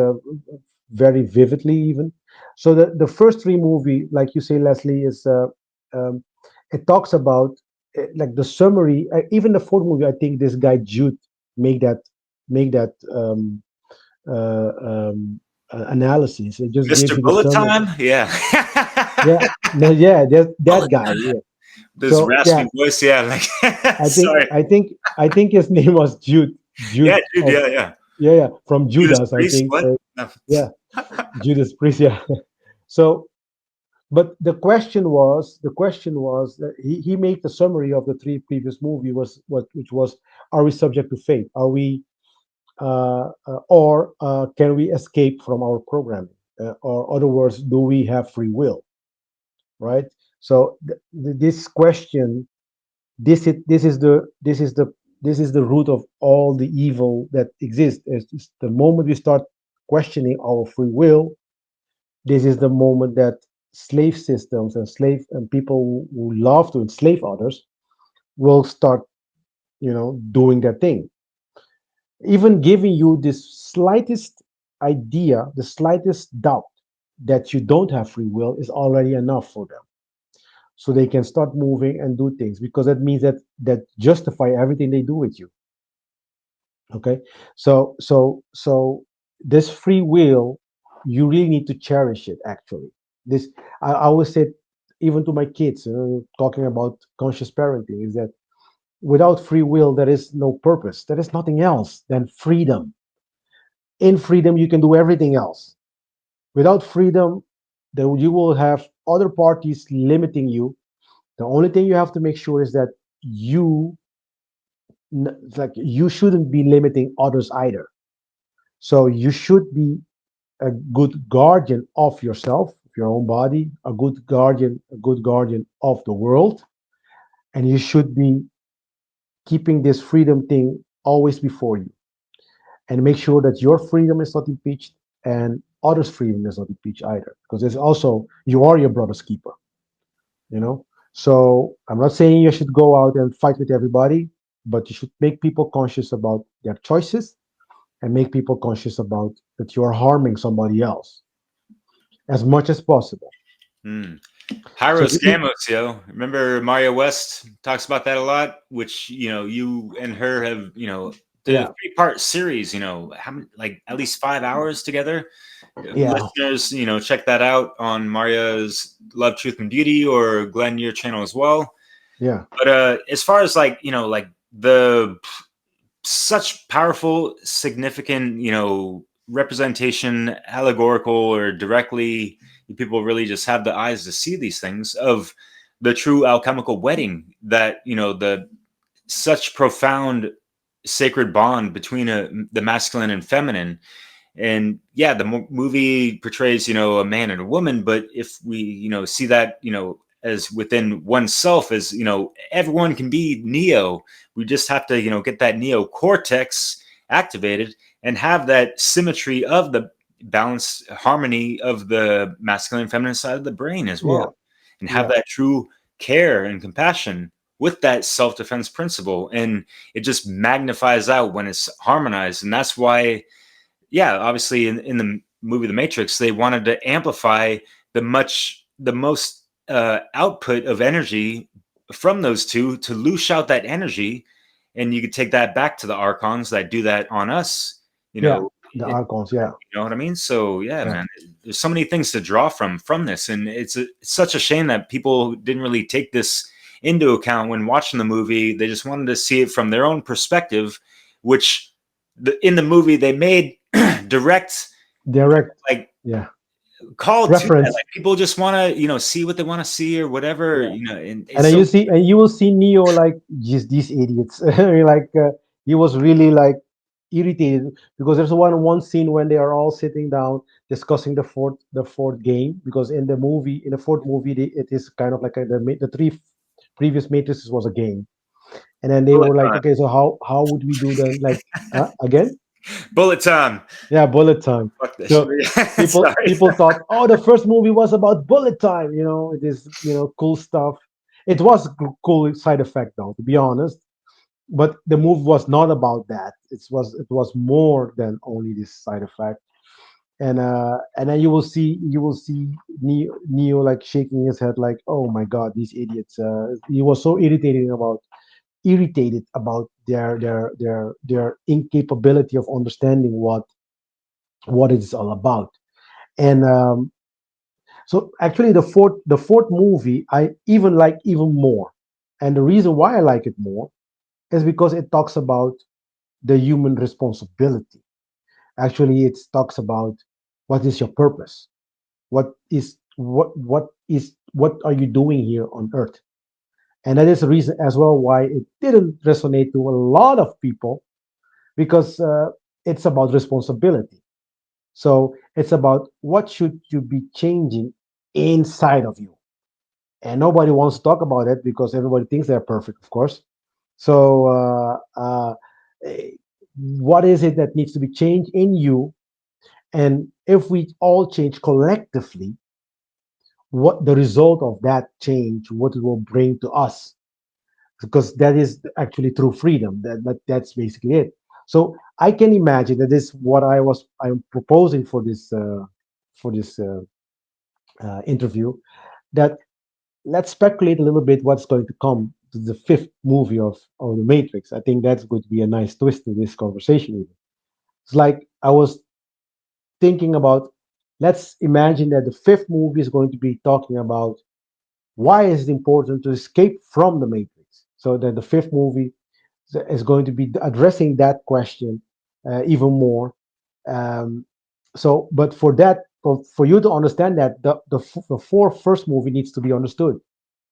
very vividly even. So the first three movie, like you say, Leslie, is um, it talks about like the summary. Even the fourth movie, I think this guy Jude make that uh, um, analysis. It just Mr. gives you the Bullet summary. Time. Yeah. Yeah, no, yeah, that Bullet guy. Time. Yeah. This So yeah, raspy voice. Yeah, like I think sorry. I think I think his name was Jude. Yeah, Jude dude. of Yeah, yeah. yeah, from Judas Judas, I Priest. think. What? No. Yeah, Judas Priest. Yeah. So, but the question was that he made the summary of the three previous movie was which was, are we subject to fate? Are we or can we escape from our programming? Or other words, do we have free will? Right. So this question, this is the root of all the evil that exists. Is the moment we start questioning our free will, this is the moment that slave systems and people who love to enslave others will start, doing their thing. Even giving you this slightest idea, the slightest doubt that you don't have free will is already enough for them. So they can start moving and do things, because that means that justify everything they do with you. Okay. So this free will, you really need to cherish it. Actually, this, I always said, even to my kids, talking about conscious parenting, is that without free will there is no purpose. There is nothing else than freedom. In freedom you can do everything else. Without freedom, then you will have other parties limiting you. The only thing you have to make sure is that you, like, you shouldn't be limiting others either. So you should be a good guardian of yourself, of your own body, a good guardian of the world, and you should be keeping this freedom thing always before you, and make sure that your freedom is not impeached and others' freedom is not impeached either, because there's also, you are your brother's keeper. you know so I'm not saying you should go out and fight with everybody, but you should make people conscious about their choices, and make people conscious about that you are harming somebody else as much as possible. Hmm. So Pyro the, Scamos, yo. Remember Mario West talks about that a lot, which you and her have the yeah, 3-part series. How many, like at least 5 hours together. yeah, Listeners, check that out on Maria's Love, Truth, and Beauty, or Glenn, your channel as well. yeah, But as far as like the such powerful, significant, representation, allegorical or directly, people really just have the eyes to see these things of the true alchemical wedding, that the such profound sacred bond between the masculine and feminine. And yeah, the movie portrays a man and a woman, but if we see that as within oneself, as everyone can be Neo. We just have to get that neo cortex activated and have that symmetry of the balance, harmony of the masculine and feminine side of the brain as yeah, well, and have yeah, that true care and compassion with that self-defense principle. And it just magnifies out when it's harmonized. And that's why, yeah, obviously in the movie The Matrix, they wanted to amplify the most output of energy from those two, to loose out that energy, and you could take that back to the archons that do that on us. yeah. The archons, yeah, You know what I mean? So yeah, yeah, man, there's so many things to draw from this, and it's such a shame that people didn't really take this into account when watching the movie. They just wanted to see it from their own perspective, which in the movie they made direct, direct, like, yeah, call to that. reference. Like, people just want to see what they want to see or whatever. Yeah. And And it's then so you will see Neo like, just these idiots. Like, he was really like irritated, because there's one scene when they are all sitting down discussing the fourth game, because in the fourth movie, it is kind of like the three previous matrices was a game. And then they Bullet were like, time. okay, so how would we do then? Like again? Bullet time. Yeah, bullet time. Fuck this So shit. people Sorry. people thought, oh, the first movie was about bullet time. It is cool stuff. It was a cool side effect, though, to be honest. But the movie was not about that. It was more than only this side effect. And then you will see Neo like shaking his head like, oh my god, these idiots. He was so irritated about their incapability of understanding what it's all about. And so actually the fourth movie I even like even more. And the reason why I like it more is because it talks about the human responsibility. Actually, it talks about what is your purpose, what are you doing here on earth. And that is the reason as well why it didn't resonate to a lot of people, because it's about responsibility. So it's about what should you be changing inside of you. And nobody wants to talk about it because everybody thinks they're perfect, of course. So eh, what is it that needs to be changed in you? And if we all change collectively, what the result of that change, what it will bring to us, because that is actually true freedom. That's basically it. So I can imagine that this what I'm proposing for this interview. That let's speculate a little bit what's going to come to the fifth movie of the Matrix. I think that's going to be a nice twist to this conversation. Even. It's like I was thinking about. Let's imagine that the fifth movie is going to be talking about why is it important to escape from the Matrix. So that the fifth movie is going to be addressing that question even more. Um, but for that, for you to understand that, the four first movie needs to be understood.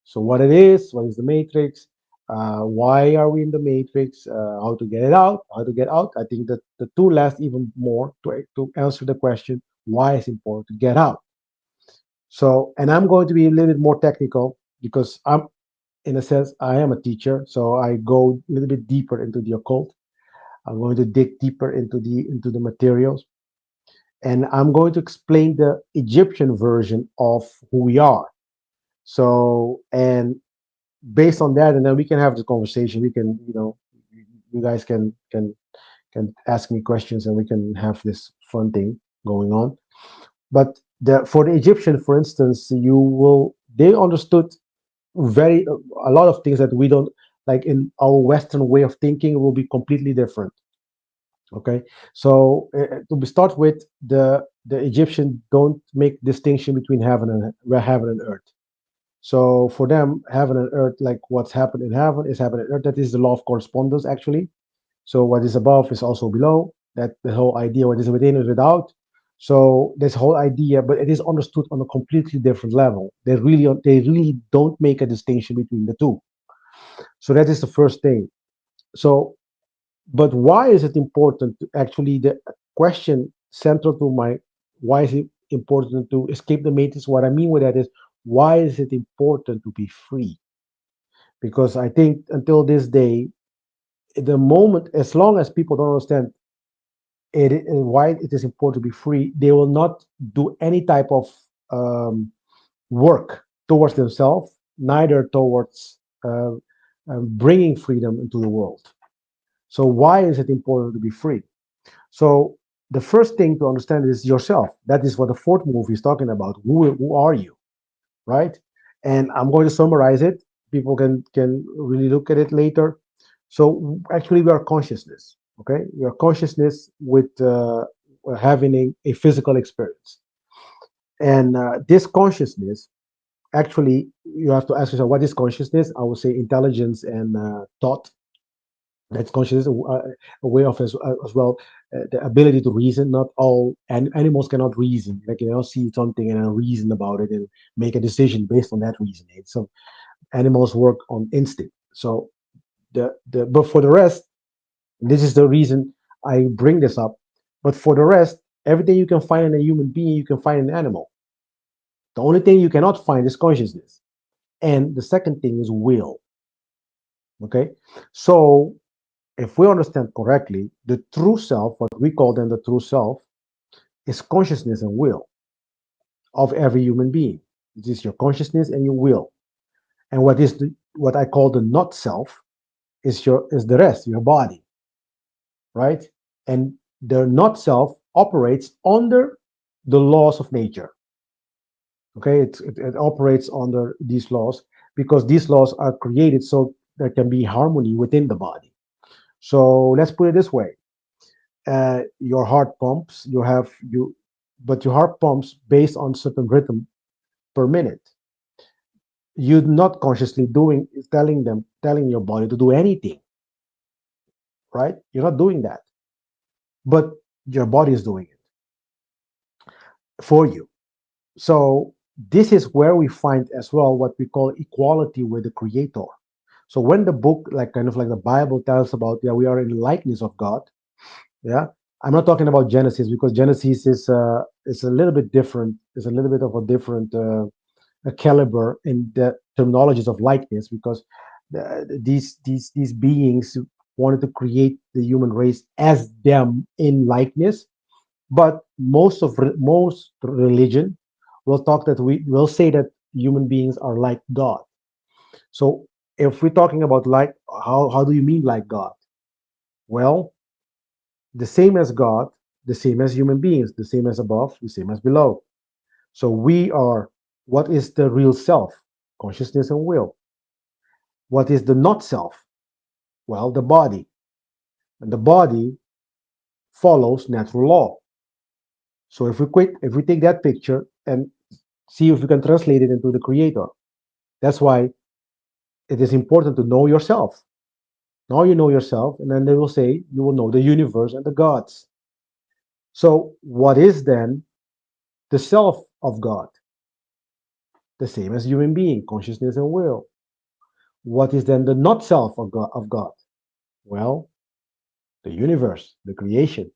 So what it is, what is the Matrix, why are we in the Matrix, how to get it out, how to get out. I think that the two last even more to answer the question why it's important to get out. So, and I'm going to be a little bit more technical because in a sense, I am a teacher, so I go a little bit deeper into the occult. I'm going to dig deeper into the materials, and I'm going to explain the Egyptian version of who we are. So, and based on that, and then we can have the conversation. We can, you guys can ask me questions, and we can have this fun thing going on. But for the Egyptian, for instance, they understood very a lot of things that we don't, like in our Western way of thinking, will be completely different. Okay, so to start with, the Egyptian don't make distinction between heaven and earth. So for them, heaven and earth, like what's happened in heaven is happened on earth. That is the law of correspondence, actually. So what is above is also below. That the whole idea, what is within is without. So this whole idea, but it is understood on a completely different level. They really don't make a distinction between the two. So that is the first thing. So, but why is it important to actually the question central to my why is it important to escape the matrix? What I mean with that is why is it important to be free? Because I think until this day, the moment, as long as people don't understand why it is important to be free, they will not do any type of work towards themselves, neither towards bringing freedom into the world. So why is it important to be free? So the first thing to understand is yourself. That is what the fourth movie is talking about. Who are you, right? And I'm going to summarize it. People can really look at it later. So actually, we are consciousness. Okay, we are consciousness with having a physical experience, and this consciousness. Actually, you have to ask yourself, what is consciousness? I would say intelligence and thought. That's consciousness, a way of as well the ability to reason. Not all animals cannot reason. Like see something and reason about it and make a decision based on that reasoning. So animals work on instinct. So but for the rest, this is the reason I bring this up. But for the rest, everything you can find in a human being, you can find in an animal. The only thing you cannot find is consciousness. And the second thing is will. Okay, so if we understand correctly, the true self, what we call then the true self, is consciousness and will of every human being. It is your consciousness and your will. And what I call the not self is the rest, your body, right? And the not self operates under the laws of nature. Okay, it operates under these laws because these laws are created so there can be harmony within the body. So let's put it this way: your heart pumps, but your heart pumps based on certain rhythm per minute. You're not consciously telling your body to do anything, right? You're not doing that, but your body is doing it for you. So this is where we find as well what we call equality with the creator. So when the book, like kind of like the Bible tells about, yeah, we are in the likeness of God. Yeah, I'm not talking about Genesis because Genesis is a little bit different. It's a little bit of a different a caliber in the terminologies of likeness because these beings wanted to create the human race as them in likeness. But most religion will talk that we will say that human beings are like God. So if we're talking about like, how do you mean like God? Well, the same as God, the same as human beings, the same as above, the same as below. So we are, what is the real self? Consciousness and will. What is the not self? Well, the body. And the body follows natural law. So if we take that picture and see if we can translate it into the creator, that's why it is important to know yourself. Now you know yourself, and then they will say you will know the universe and the gods. So what is then the self of God? The same as human being, consciousness and will. What is then the not self of God? Well, the universe, the creation.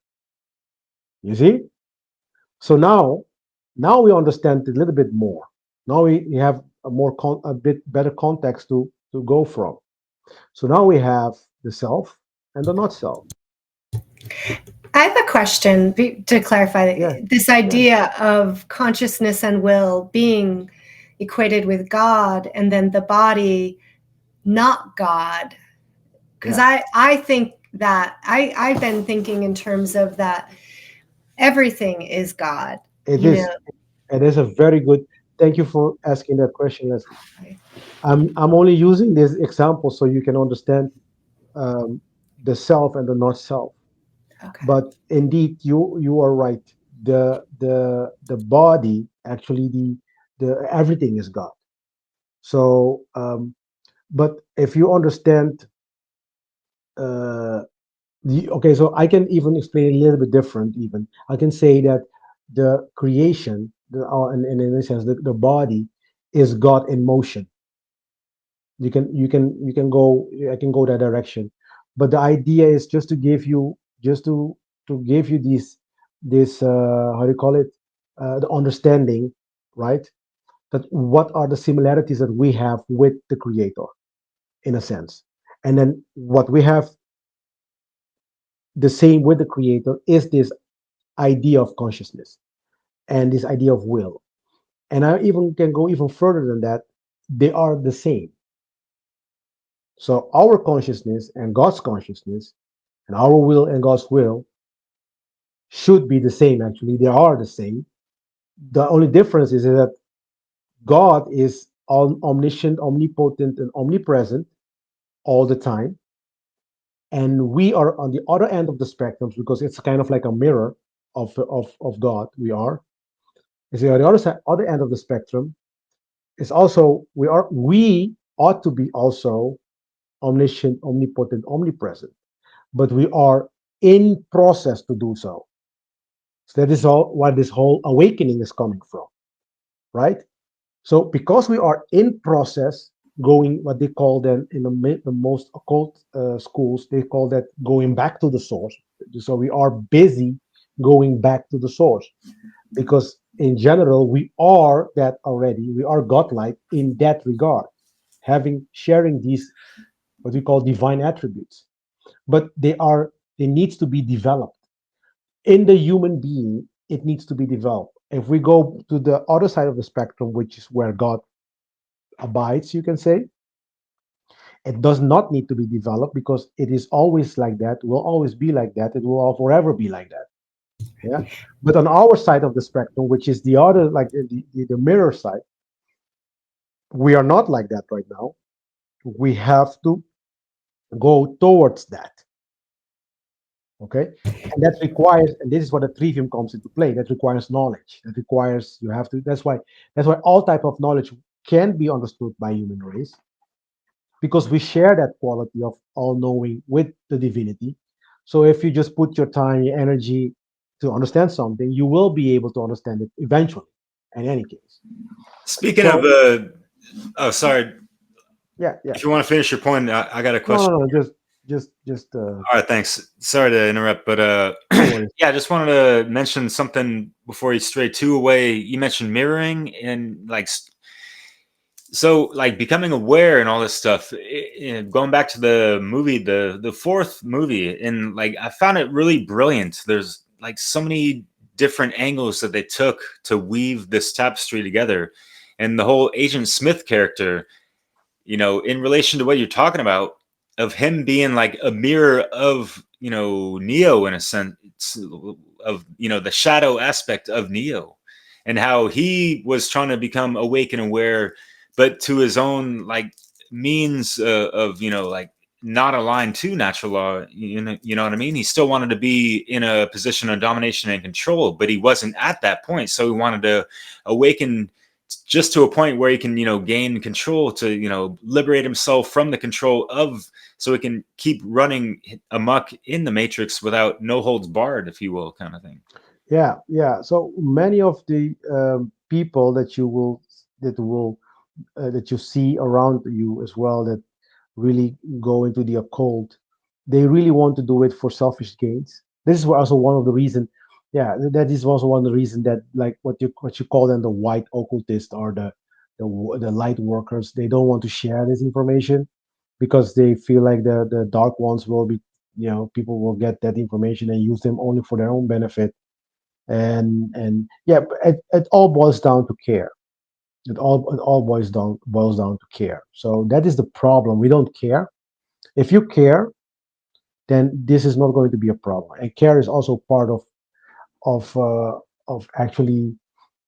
You see? So now we understand a little bit more. Now we have a bit better context to go from. So now we have the self and the not self. I have a question to clarify Yeah, this yeah, idea of consciousness and will being equated with God and then the body not God. Because yeah. I think that I've been thinking in terms of that everything is God, It you know. is. It is a very good. Thank you for asking that question, Leslie. I'm only using this example so you can understand um, the self and the not self. Okay. But indeed, you are right. The body actually the everything is God. So, but if you understand, uh, okay, so I can even explain a little bit different. Even I can say that the creation, and in a sense, the body is God in motion. You can go. I can go that direction, but the idea is just to give you just to give you this how do you call it, the understanding, right? That what are the similarities that we have with the creator in a sense, and then what we have the same with the creator is this idea of consciousness and this idea of will. And I even can go even further than that. They are the same. So our consciousness and God's consciousness and our will and God's will should be the same. Actually, they are the same. The only difference is that God is omniscient, omnipotent, and omnipresent all the time, and we are on the other end of the spectrum because it's kind of like a mirror of God. We are. You see, on the other end of the spectrum is also we ought to be also omniscient, omnipotent, omnipresent, but we are in process to do so. So that is all what this whole awakening is coming from, right? So because we are in process, going what they call then in the most occult schools, they call that going back to the source. So we are busy going back to the source because in general we are that already. We are godlike in that regard, having sharing these what we call divine attributes, but they needs to be developed in the human being. It needs to be developed. If we go to the other side of the spectrum, which is where God abides, you can say, it does not need to be developed because it is always like that, will always be like that, it will forever be like that. Yeah. But on our side of the spectrum, which is the other, like the mirror side, we are not like that right now. We have to go towards that. Okay. And that requires, and this is what the trivium comes into play, that requires knowledge. That requires, you have to, that's why all type of knowledge can be understood by human race, because we share that quality of all knowing with the divinity. So if you just put your time, your energy to understand something, you will be able to understand it eventually, in any case. Speaking So, of, oh, sorry. yeah, yeah. If you want to finish your point, I got a No, question. no, no, just. All right, thanks. Sorry to interrupt, but No worries. yeah, I just wanted to mention something before you stray too away. You mentioned mirroring and like, so like becoming aware and all this stuff. Going back to the movie, the fourth movie, and like I found it really brilliant. There's like so many different angles that they took to weave this tapestry together, and the whole Agent Smith character, in relation to what you're talking about, of him being like a mirror of, Neo in a sense, of, the shadow aspect of Neo, and how he was trying to become awake and aware, but to his own like means of, like not aligned to natural law. You know what I mean? He still wanted to be in a position of domination and control, but he wasn't at that point. So he wanted to awaken just to a point where he can, gain control to, liberate himself from the control of, so he can keep running amok in the matrix without no holds barred, if you will, kind of thing. Yeah, yeah. So many of the people that you see around you as well, that really go into the occult, they really want to do it for selfish gains. This is also one of the reason. Yeah, that is also one of the reason that, like, what you call them, the white occultists, or the light workers, they don't want to share this information because they feel like the dark ones will be, people will get that information and use them only for their own benefit. And yeah, it all boils down to care. It all boils down to care. So that is the problem. We don't care. If you care, then this is not going to be a problem. And care is also part of actually,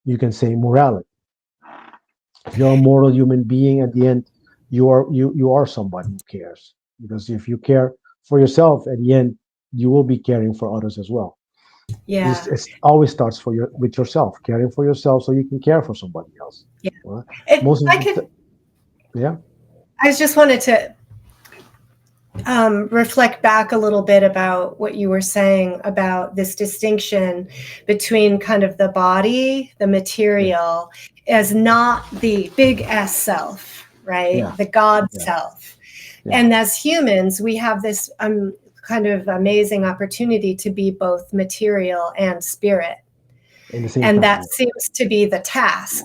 you can say, morality. If you're a moral human being, at the end, you are somebody who cares. Because if you care for yourself, at the end, you will be caring for others as well. Yeah. It always starts with yourself, caring for yourself, so you can care for somebody else. Yeah. Well, If most of I the could, yeah. I just wanted to reflect back a little bit about what you were saying about this distinction between kind of the body, the material, as not the big S self, right? Yeah. The God Yeah. self. Yeah. And as humans, we have this kind of amazing opportunity to be both material and spirit. In the same And time, that seems to be the task,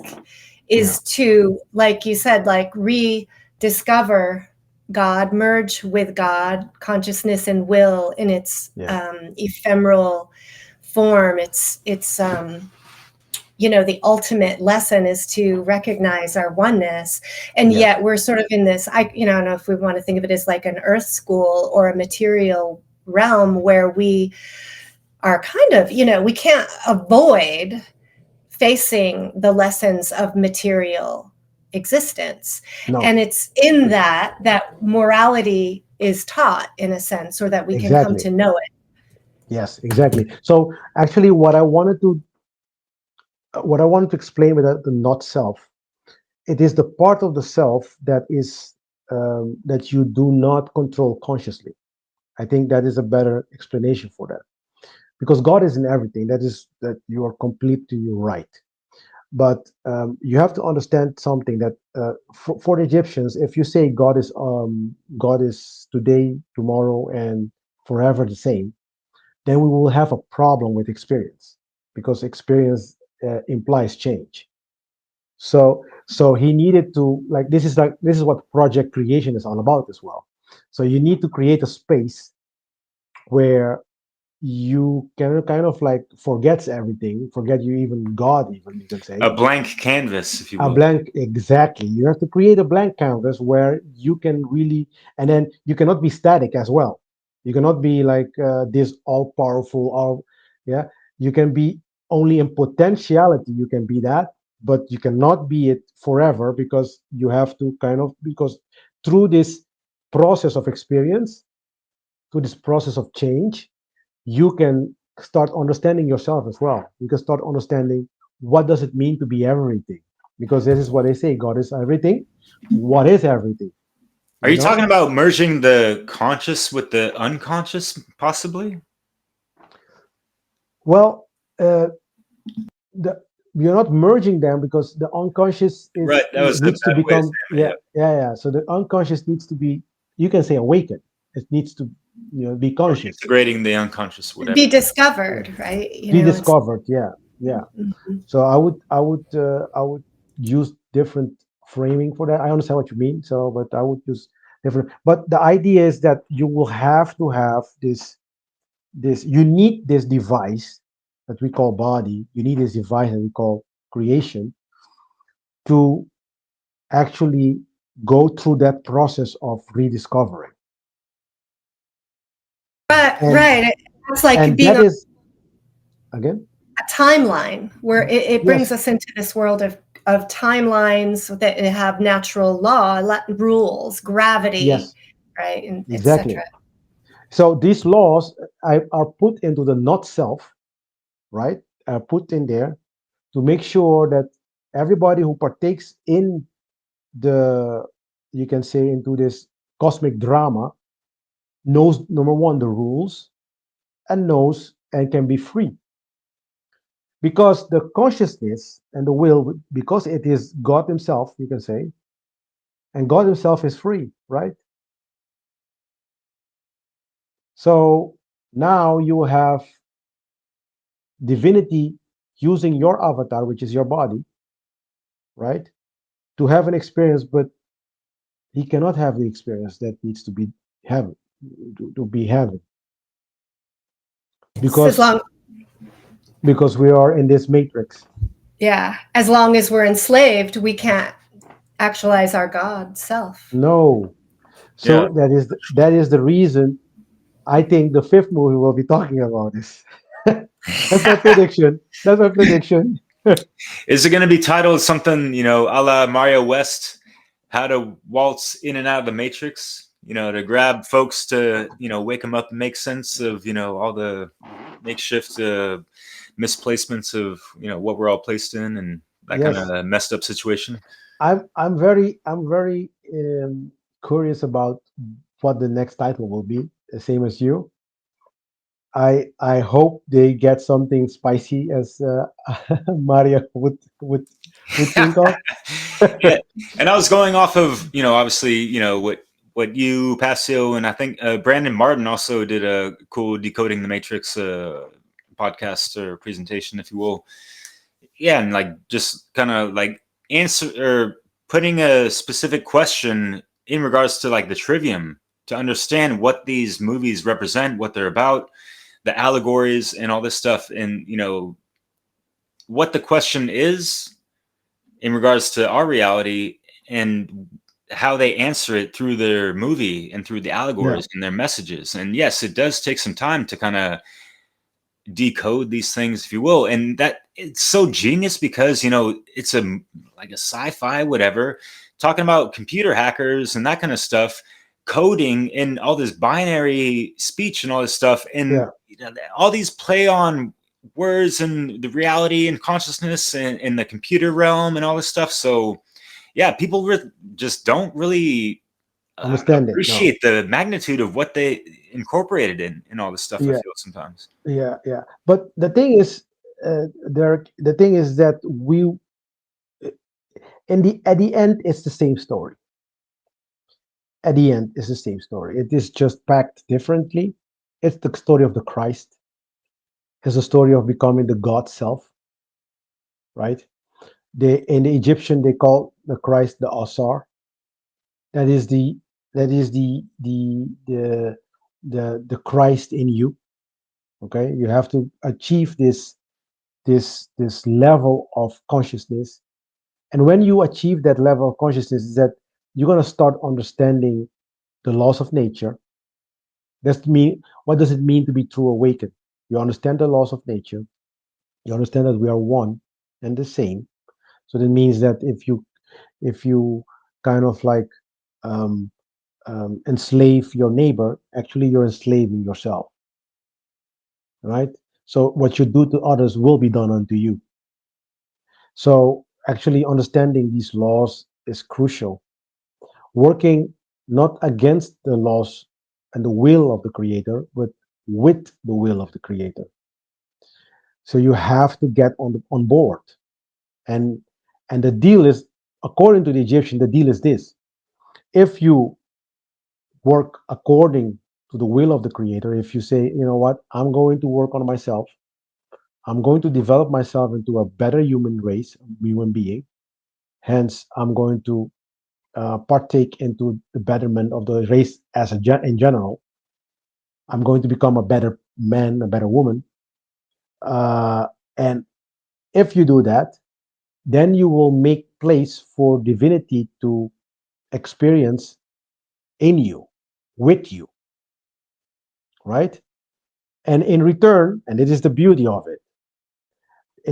is to, like you said, like rediscover God, merge with God, consciousness and will in its ephemeral form. It's the ultimate lesson is to recognize our oneness. And yet we're sort of in this, I don't know if we want to think of it as like an earth school or a material realm where we are kind of, we can't avoid facing the lessons of material existence. No. And it's in that morality is taught, in a sense, or that we can come to know it. Yes, exactly. So actually, what I wanted to explain with the not self, it is the part of the self that is that you do not control consciously. I think that is a better explanation for that, because God is in everything. That you are completely right. But you have to understand something, that for the Egyptians, if you say God is today, tomorrow, and forever the same, then we will have a problem with experience, because experience implies change. So he needed to, like, this is what project creation is all about as well. So you need to create a space where you can kind of like forget everything, forget you even God, even you can say. A blank canvas, if you A will. blank, exactly. You have to create a blank canvas where you can really, and then you cannot be static as well. You cannot be like this all powerful, all, yeah. You can be only in potentiality, you can be that, but you cannot be it forever because you have to kind of, because through this process of experience, through this process of change, you can start understanding yourself as well. You can start understanding what does it mean to be everything, because this is what they say: God is everything. What is everything? Are You you know? talking about merging the conscious with the unconscious, possibly? Well, the you're not merging them because the unconscious is Right. That was a needs to bad way of become, saying yeah, it. yeah. So the unconscious needs to be, you can say, awakened. It needs to, be Or conscious. integrating the unconscious, Be whatever. Yeah. discovered, right? Be It's discovered. Yeah, yeah. Mhm. So I would use different framing for that. I understand what you mean. So, but I would use different. But the idea is that you will have to have this. You need this device that we call body. You need this device that we call creation to actually go through that process of rediscovering. But And right, it's like and being that on is, again, a timeline where it brings yes, us into this world of timelines that have natural law, rules, gravity, yes, right, and exactly. etc. So these laws are put into the not self, right? Are put in there to make sure that everybody who partakes in the, you can say, into this cosmic drama knows, number one, the rules, and knows and can be free, because the consciousness and the will, because it is God himself, you can say, and God himself is free, right? So now you have divinity using your avatar, which is your body, right, to have an experience, but he cannot have the experience that needs to be heaven, to be heaven, As because long, we are in this matrix. yeah, as long as we're enslaved, we can't actualize our God self. No. Yeah. So that is the reason I think the fifth movie we'll be talking about this. That's my prediction. That's my prediction. Is it going to be titled something, a la Mario West, how to waltz in and out of the Matrix, to grab folks to, wake them up and make sense of, all the makeshift misplacements of, what we're all placed in and that kind Yes, of messed up situation? I'm very curious about what the next title will be. The same as you. I hope they get something spicy, as Maria would think of. Yeah. And I was going off of, obviously, what you, Passio, and I think Brandon Martin also did a cool Decoding the Matrix podcast or presentation, if you will. Yeah, and like just kind of like answer or putting a specific question in regards to like the trivium to understand what these movies represent, what they're about, the allegories and all this stuff, and what the question is in regards to our reality and how they answer it through their movie and through the Yeah, allegories and their messages. And yes, it does take some time to kind of decode these things, if you will. And that it's so genius because, it's like a sci-fi, whatever, talking about computer hackers and that kind of stuff, coding and all this binary speech and all this stuff. And yeah. all these play on words and the reality and consciousness and in the computer realm and all this stuff. So yeah, people just don't really Understand it? No. appreciate the magnitude of what they incorporated in all this stuff. I Yeah, feel sometimes. yeah, yeah. But the thing is, Derek, the thing is that we, in the at the end, it's the same story. At the end, it's the same story. It is just packed differently. It's the story of the Christ. It's the story of becoming the God self, right? In the Egyptian they call the Christ the Asar. That is the That is the Christ in you. Okay, you have to achieve this level of consciousness, and when you achieve that level of consciousness, is that you're gonna start understanding the laws of nature. That's mean. What does it mean to be true awakened? You understand the laws of nature. You understand that we are one and the same. So that means that if you kind of like um, enslave your neighbor, actually you're enslaving yourself, right? So what you do to others will be done unto you. So actually understanding these laws is crucial. Working not against the laws and the will of the creator, but with the will of the creator. So you have to get on board. And and the deal is, according to the Egyptian, the deal is this: if you work according to the will of the creator, if you say, you know what, I'm going to work on myself, I'm going to develop myself into a better human race, human being, hence I'm going to partake into the betterment of the race in general, I'm going to become a better man, a better woman. And if you do that, then you will make place for divinity to experience in you, with you, right? And in return, and it is the beauty of it,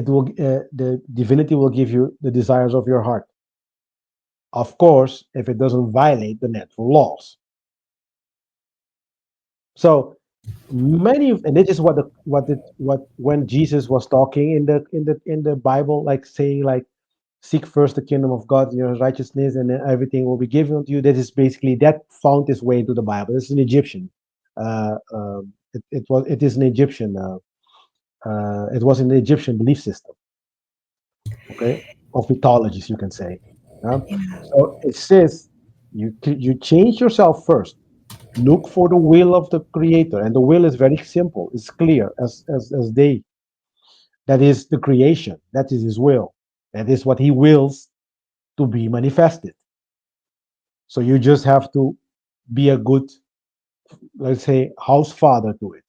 the divinity will give you the desires of your heart. Of course, if it doesn't violate the natural laws. So and this is what when Jesus was talking in the Bible, like saying like, seek first the kingdom of God and your righteousness, and then everything will be given to you. That is basically, that found its way into the Bible. This is an Egyptian. It is an Egyptian. It was an Egyptian belief system. Okay, of mythologies, you can say. Yeah? So it says you change yourself first. Look for the will of the Creator, and the will is very simple. It's clear as day. That is the creation. That is His will. That is what He wills to be manifested. So you just have to be a good, let's say, house father to it.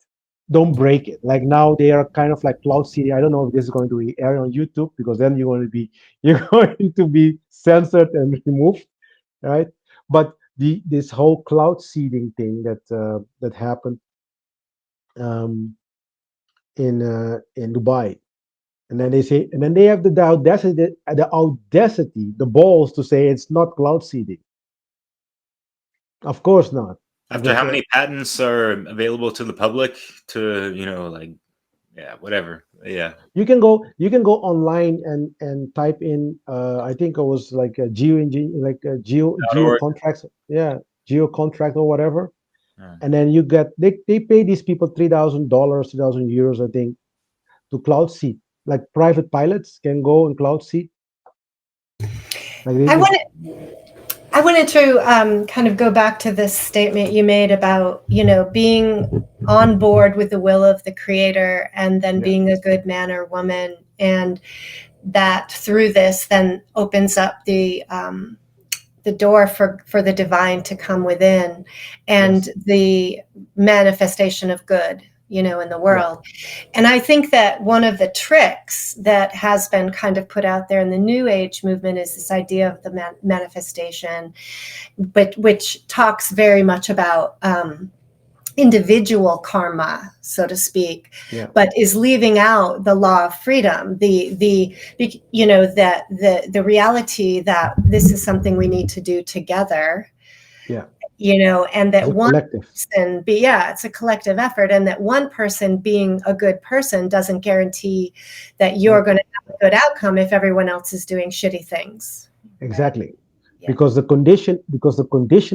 Don't break it. Like now they are kind of like cloud seeding. I don't know if this is going to be aired on YouTube, because then you're going to be censored and removed, right? But this whole cloud seeding thing that happened um, in Dubai, and then they say, and then they have the audacity, the balls to say it's not cloud seeding. Of course not. After how many patents are available to the public to, like, yeah, whatever. Yeah. You can go online and type in, I think it was like a geo .org. contracts, yeah, geo contract or whatever, Yeah. and then they pay these people $3,000, 3,000 euros, I think, to cloud seed. Like private pilots can go and cloud seed. Like I wanted, I wanted to kind of go back to this statement you made about, being on board with the will of the creator, and then being a good man or woman, and that through this then opens up the door for the divine to come within, and the manifestation of good, in the world. And I think that one of the tricks that has been kind of put out there in the New Age movement is this idea of the manifestation, but which talks very much about individual karma, so to speak, but is leaving out the law of freedom, the reality that this is something we need to do together. And that one person it's a collective effort, and that one person being a good person doesn't guarantee that you're going to have a good outcome if everyone else is doing shitty things. Exactly. Right? Because the condition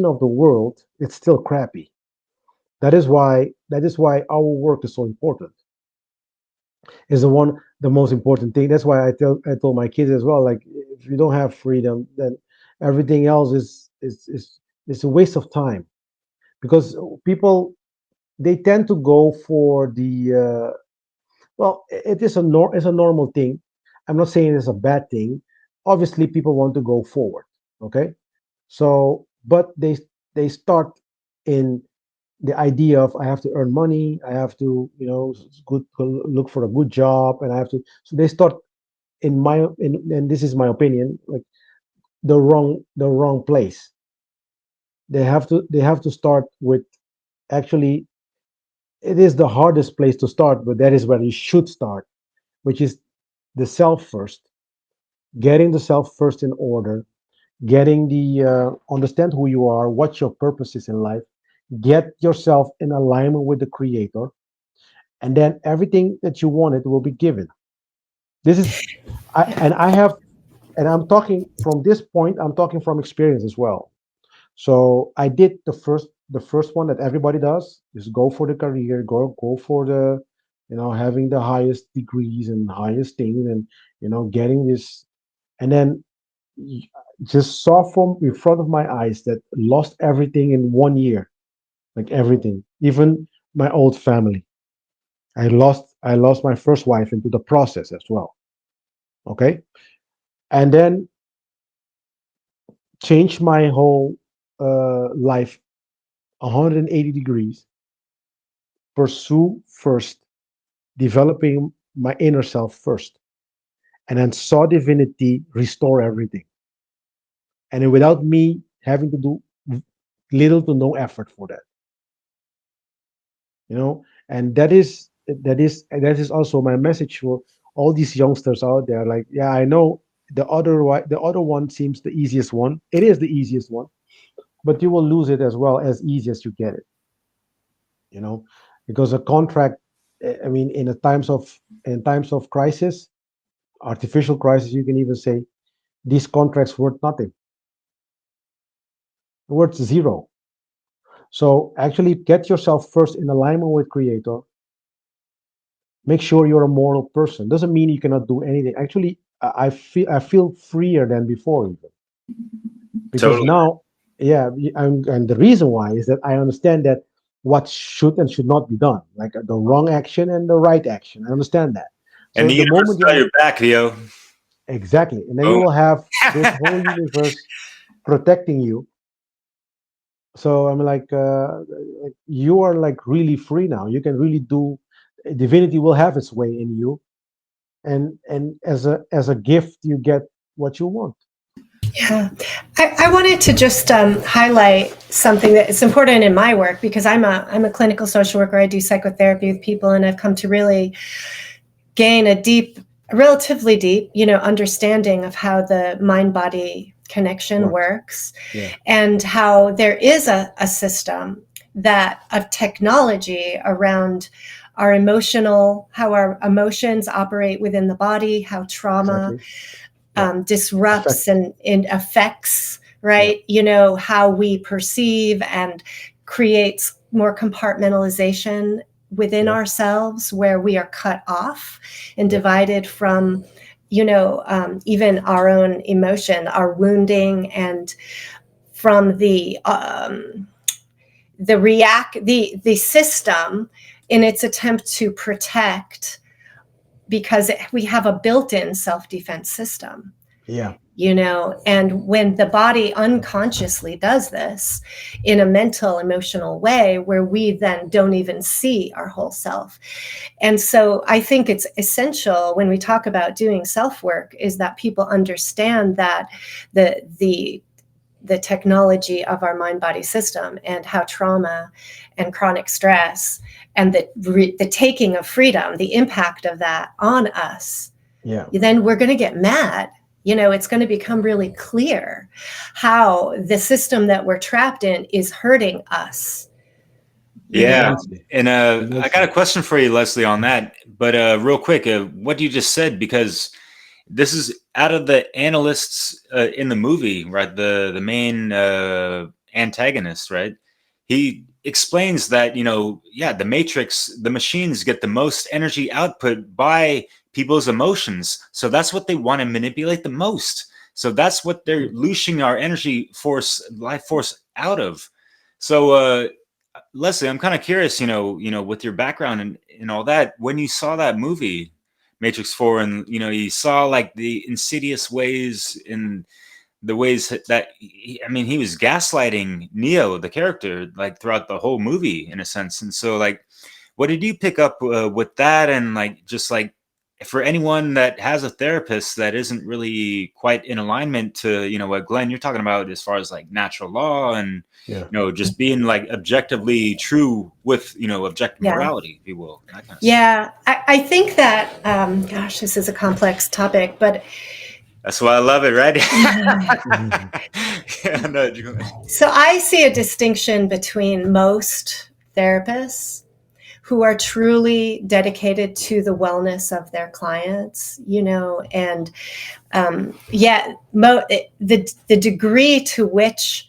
of the world, it's still crappy. That is why our work is so important. Is the most important thing. That's why I told my kids as well, like, if you don't have freedom, then everything else is a waste of time. Because people, they tend to go for the it's a normal thing. I'm not saying it's a bad thing. Obviously people want to go forward, okay? So but they start in the idea of I have to earn money, I have to, good look for a good job, and I have to. So they start and this is my opinion, like the wrong place. They have to start with, actually, it is the hardest place to start, but that is where you should start, which is the self first, getting the self first in order, getting the understand who you are, what your purpose is in life, get yourself in alignment with the creator, and then everything that you wanted will be given. This is I have, and I'm talking from this point, I'm talking from experience as well. So I did the first one that everybody does, is go for the career, go for the, having the highest degrees and highest things, and getting this, and then y- just saw from in front of my eyes that lost everything in 1 year, like everything, even my old family. I lost my first wife into the process as well. Okay, and then changed my whole life 180 degrees. Pursue first, developing my inner self first, and then saw divinity restore everything, and then without me having to do little to no effort for that, and that is also my message for all these youngsters out there. Like, yeah, I know the other one seems the easiest one. It is the easiest one, but you will lose it as well as easy as you get it. You know, because a contract. I mean, in times of crisis, artificial crisis, you can even say these contracts worth nothing, worth zero. So actually, get yourself first in alignment with Creator. Make sure you're a moral person. Doesn't mean you cannot do anything. Actually, I feel freer than before, even, because Totally. now, yeah, and the reason why is that I understand that what should and should not be done, like the wrong action and the right action. I understand that. And So the the universe moment is you on have, your back, Theo. exactly, and then you Boom. will have this whole universe protecting you. So I'm like you are like really free now. You can really do. Divinity will have its way in you, and as a gift, you get what you want. Yeah, I wanted to just highlight something that is important in my work, because I'm a clinical social worker. I do psychotherapy with people, and I've come to really gain a relatively deep, understanding of how the mind-body connection Right. works, Yeah. and how there is a system of technology around how our emotions operate within the body, how trauma Exactly. Yeah. disrupts Affect. and affects, Yeah. right? How we perceive, and creates more compartmentalization within Yeah. ourselves, where we are cut off and Yeah. divided from, even our own emotion, our wounding, and from the system in its attempt to protect, because we have a built-in self-defense system. Yeah. And when the body unconsciously does this in a mental, emotional way, where we then don't even see our whole self. And so I think it's essential, when we talk about doing self-work, is that people understand that the technology of our mind-body system, and how trauma and chronic stress and the taking of freedom, the impact of that on us, Yeah. then we're going to get mad. It's going to become really clear how the system that we're trapped in is hurting us. Yeah. Immensely. And I got a Immensely. question for you, Leslie, on that. But real quick, what you just said, because this is out of the analysts in the movie, right? The main antagonist, right? He explains that, the Matrix, the machines get the most energy output by people's emotions. So that's what they want to manipulate the most. So that's what they're looshing our energy force, life force out of. So Leslie, I'm kind of curious, with your background and all that, when you saw that movie, Matrix 4, and you saw like the insidious ways in the ways that he was gaslighting Neo, the character, like throughout the whole movie in a sense. And so like, what did you pick up with that? And like, just like, for anyone that has a therapist that isn't really quite in alignment to, what Glenn, you're talking about as far as like natural law and, just being like objectively true with, objective morality, if you will. That kind of stuff. I think that, gosh, this is a complex topic, but that's why I love it, right? So I see a distinction between most therapists who are truly dedicated to the wellness of their clients, and the degree to which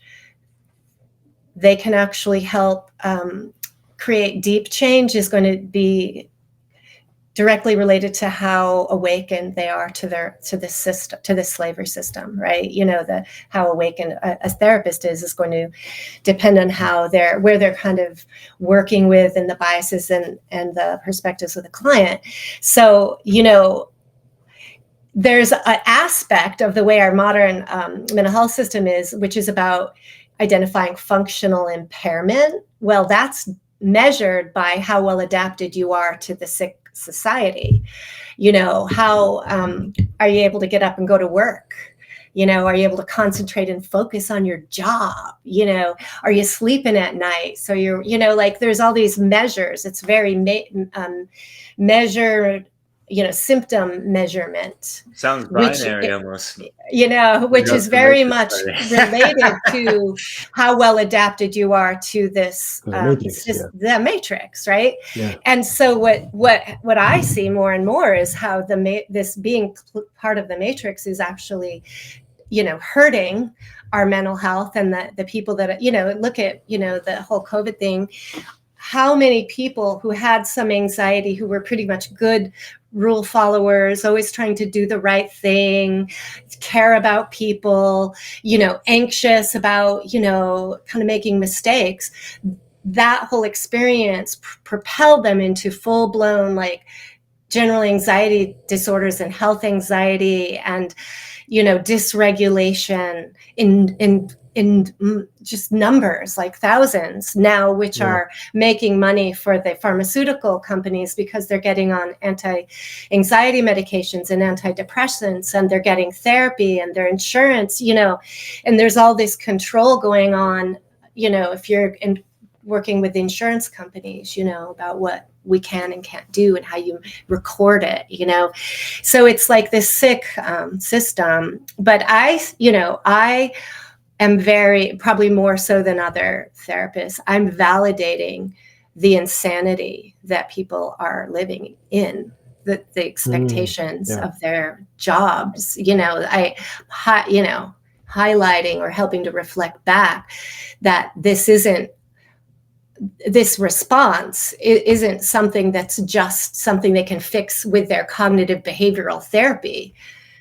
they can actually help create deep change is going to be directly related to how awakened they are to this system, to this slavery system, right? How awakened a therapist is going to depend on where they're kind of working with, and the biases and the perspectives of the client. So, there's an aspect of the way our modern mental health system is, which is about identifying functional impairment. Well, that's measured by how well adapted you are to the sick society. How are you able to get up and go to work? Are you able to concentrate and focus on your job? Are you sleeping at night? So you're, like there's all these measures. It's very measured, symptom measurement. Sounds binary almost. Which is very much related to how well adapted you are to this the matrix, right? Yeah. And so what I see more and more is how this being part of the matrix is actually, hurting our mental health, and the people that look at the whole COVID thing. How many people who had some anxiety, who were pretty much good rule followers, always trying to do the right thing, care about people, anxious about, kind of making mistakes. That whole experience propelled them into full-blown, like, general anxiety disorders and health anxiety and, dysregulation in just numbers, like thousands now, which are making money for the pharmaceutical companies because they're getting on anti-anxiety medications and antidepressants, and they're getting therapy and their insurance, and there's all this control going on, if you're working with insurance companies, about what we can and can't do and how you record it, so it's like this sick system. But I am probably more so than other therapists, I'm validating the insanity that people are living in, the expectations of their jobs, highlighting or helping to reflect back that this response isn't something that's just something they can fix with their cognitive behavioral therapy,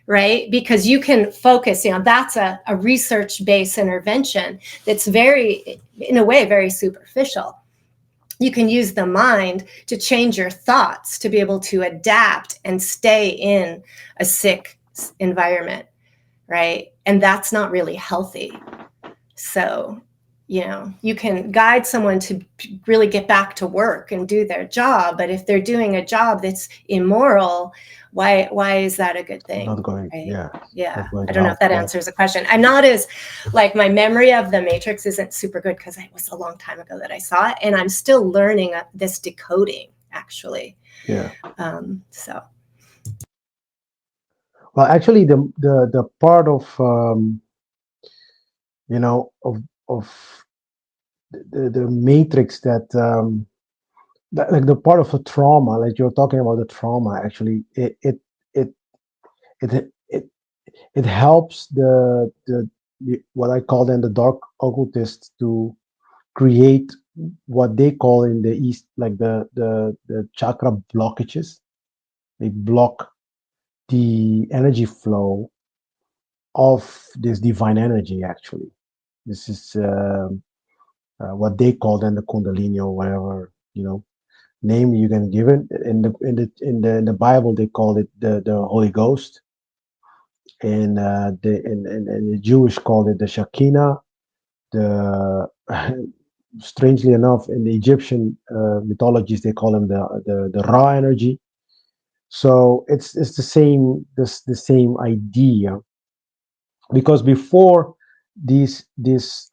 right? Because you can focus, that's a research-based intervention that's in a way, very superficial. You can use the mind to change your thoughts, to be able to adapt and stay in a sick environment, right? And that's not really healthy. So, you can guide someone to really get back to work and do their job, but if they're doing a job that's immoral, why is that a good thing? Not going, right? Yeah. I don't know if that answers the question. I'm not as, like, my memory of the Matrix isn't super good because it was a long time ago that I saw it, and I'm still learning this decoding, actually. Yeah. So. Well, actually, the part of the matrix that like the part of the trauma, like you're talking about the trauma, actually it helps the what I call then the dark occultists to create what they call in the East, like the chakra blockages. They block the energy flow of this divine energy. Actually, this is what they call then the Kundalini, or whatever name you can give it. In the Bible, they call it the Holy Ghost. and the Jewish called it the Shekinah. The strangely enough, in the Egyptian mythologies, they call them the raw energy. So it's the same idea, because before this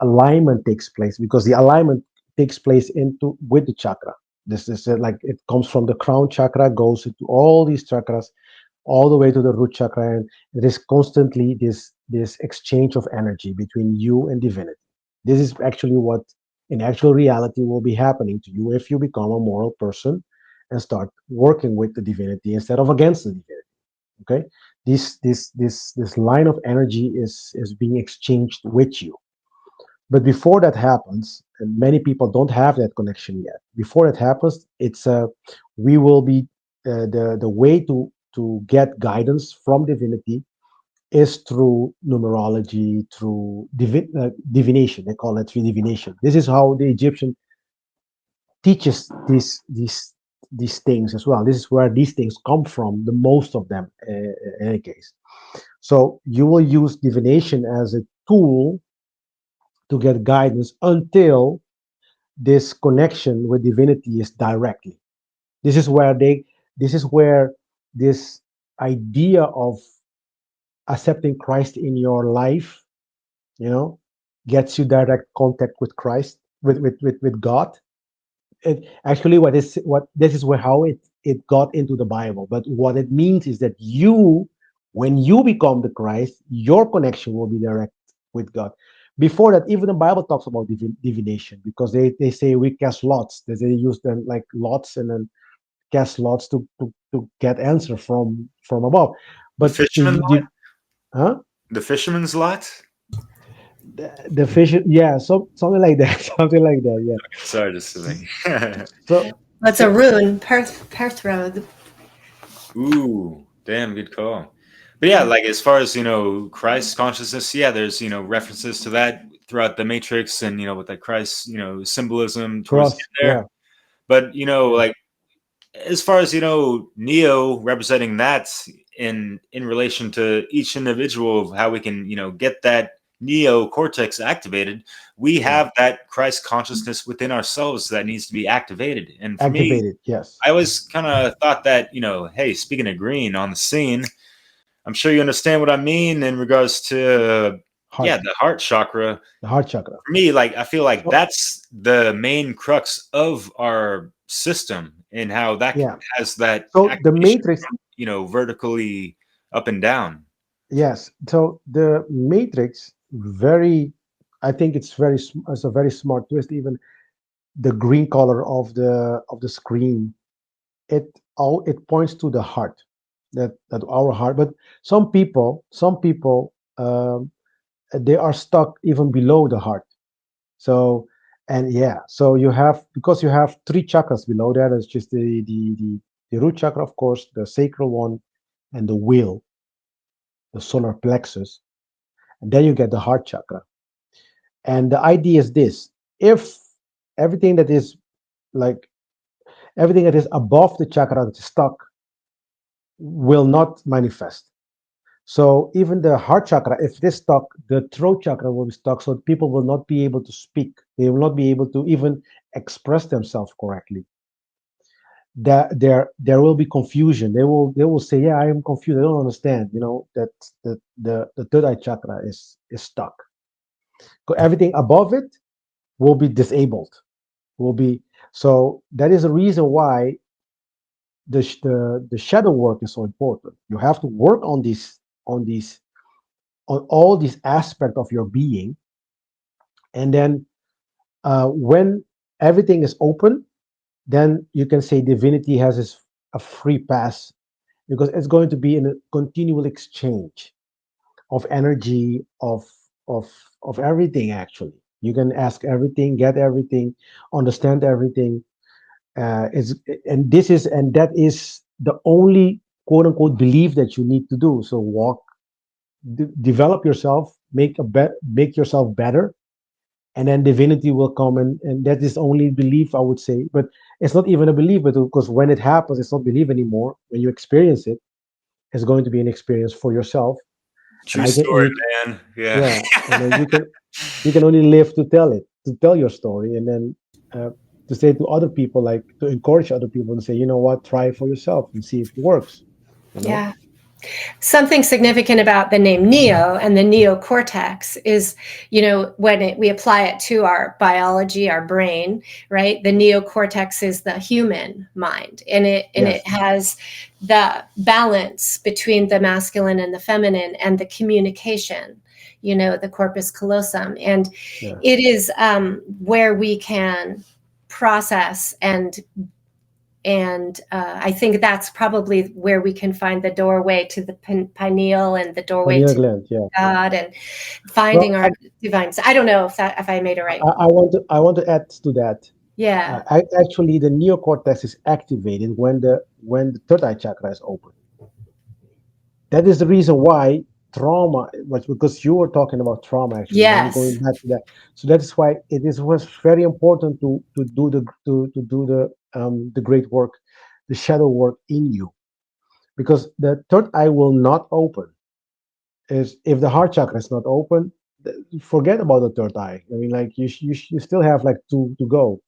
alignment takes place, because the alignment takes place into with the chakra. This is like it comes from the crown chakra, goes into all these chakras, all the way to the root chakra, and it is constantly this exchange of energy between you and divinity. This is actually what in actual reality will be happening to you if you become a moral person and start working with the divinity instead of against the divinity. Okay, this line of energy is being exchanged with you. But before that happens, and many people don't have that connection yet. Before that happens, it's we will be the way to get guidance from divinity is through numerology, through divination. They call it divination. This is how the Egyptian teaches these things as well. This is where these things come from, the most of them, in any case. So you will use divination as a tool to get guidance until this connection with divinity is directly. This is where this idea of accepting Christ in your life, you know, gets you direct contact with Christ, with God. It actually what this is where how it got into the Bible. But what it means is that when you become the Christ, your connection will be direct with God. Before that, even the Bible talks about divination, because they say we cast lots. They use them like lots, and then cast lots to get answer from above. The But fisherman lot? huh? The fisherman's lot? The fish, yeah, something like that, something like that, yeah. Sorry, just kidding. So That's a rune, Perth Road. Ooh, damn, good call. But yeah, like as far as Christ consciousness, yeah, there's references to that throughout the Matrix, and with that Christ symbolism towards the cross, end yeah, there. But yeah, like as far as Neo representing that in relation to each individual of how we can get that neo cortex activated, we yeah. have that Christ consciousness within ourselves that needs to be activated. And for me, Activated, yes. I always kind of thought that hey, speaking of green on the scene, I'm sure you understand what I mean in regards to yeah, Heart, the heart chakra. the heart chakra. For me, like I feel like So that's the main crux of our system, and how that yeah, has that so the activation, matrix, vertically up and down. yes, so the matrix, very, I think it's a very smart twist. Even the green color of the screen, it points to the heart, that our heart. But some people they are stuck even below the heart. So, and yeah, so you have, because you have three chakras below that. It's just the root chakra, of course, the sacral one, and the wheel, the solar plexus, and then you get the heart chakra. And the idea is this: if everything that is like everything that is above the chakra that is stuck will not manifest. So even the heart chakra, if it is stuck, the throat chakra will be stuck. So people will not be able to speak. They will not be able to even express themselves correctly. That there will be confusion. They will say, "Yeah, I am confused. I don't understand." That the third eye chakra is stuck. Everything above it will be disabled. Will be so. That is the reason why the shadow work is so important. You have to work on these on all these aspects of your being, and then when everything is open, then you can say divinity has a free pass, because it's going to be in a continual exchange of energy, of everything. Actually, you can ask everything, get everything, understand everything. Is and this is and that is the only quote unquote belief that you need to do. So walk, develop yourself, make yourself better, and then divinity will come, and that is only belief, I would say. But it's not even a belief, but because when it happens, it's not belief anymore. When you experience it, it's going to be an experience for yourself. True and story, you, man. Yeah. yeah, and then you can only live to tell it, to tell your story, and then to say to other people, like to encourage other people and say, you know what, try it for yourself and see if it works. You know? Yeah. Something significant about the name neo and the neocortex is, when we apply it to our biology, our brain, right? The neocortex is the human mind, and it has the balance between the masculine and the feminine and the communication, the corpus callosum. And it is where we can process and I think that's probably where we can find the doorway to the pineal and the doorway Pineal to gland, yeah. God and finding Well, our divine. I don't know if I made it right. I want to add to that. Yeah. Actually, the neocortex is activated when the third eye chakra is open. That is the reason why trauma, because you were talking about trauma actually. I'm Yes. going back to that. So that is why was very important to do the great work, the shadow work in you, because the third eye will not open. Is if the heart chakra is not open, forget about the third eye. I mean, like you still have like two to go.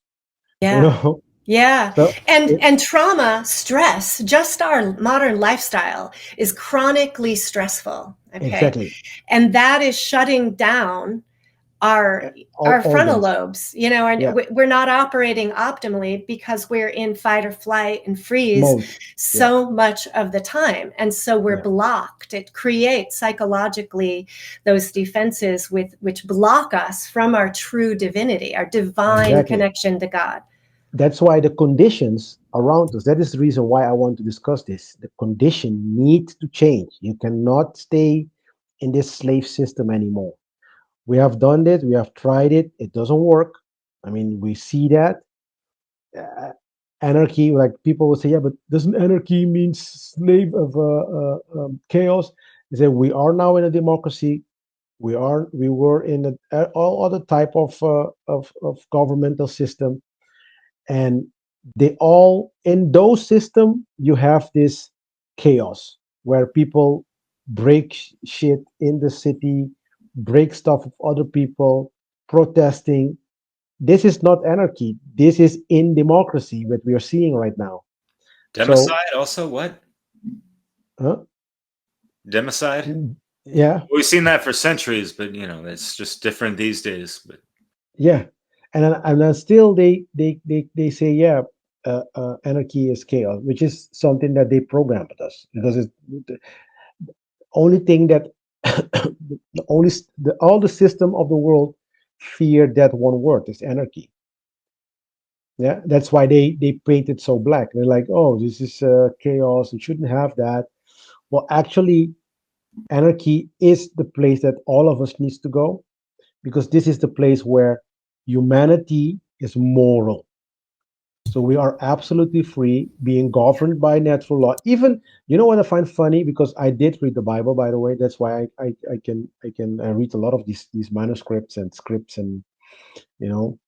You Yeah. know. Yeah. So And trauma, stress, just our modern lifestyle is chronically stressful. Okay. exactly. And that is shutting down our frontal Organs. lobes. We're not operating optimally because we're in fight or flight and freeze Mode. so much of the time, and so we're blocked. It creates psychologically those defenses which block us from our true divinity, our divine connection to God. That's why the conditions around us, that is the reason why I want to discuss this. The condition needs to change. You cannot stay in this slave system anymore. We have done it, we have tried it, it doesn't work. I mean, we see that. Anarchy, like people will say, yeah, but doesn't anarchy mean slave of chaos? They say we are now in a democracy. We were in all other type of governmental system, and they all in those system you have this chaos where people break shit in the city, break stuff of other people, protesting. This is not anarchy, this is in democracy what we are seeing right now. Democide also what? Huh? Democide? Yeah. We've seen that for centuries, but it's just different these days. But Yeah, and then still they say, yeah, anarchy is chaos, which is something that they programmed us, because it's the only thing that all the system of the world fear that one word is anarchy. Yeah, that's why they paint it so black. They're like, oh, this is chaos, you shouldn't have that. Well, actually, anarchy is the place that all of us needs to go, because this is the place where humanity is moral. So we are absolutely free, being governed by natural law. Even, you know what I find funny, because I did read the Bible, by the way. That's why I can read a lot of these manuscripts and scripts, and you know.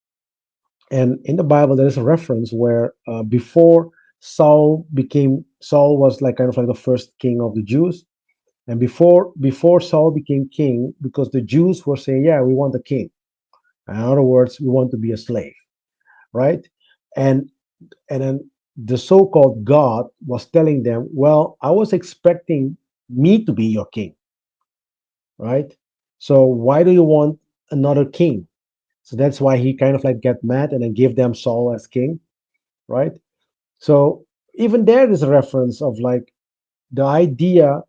And in the Bible, there is a reference where before Saul was like kind of like the first king of the Jews, and before Saul became king, because the Jews were saying, yeah, we want a king. In other words, we want to be a slave, right? And and then the so-called God was telling them, well, I was expecting me to be your king, right? So why do you want another king? So that's why he kind of like get mad and then give them Saul as king, right? So even there is a reference of like the idea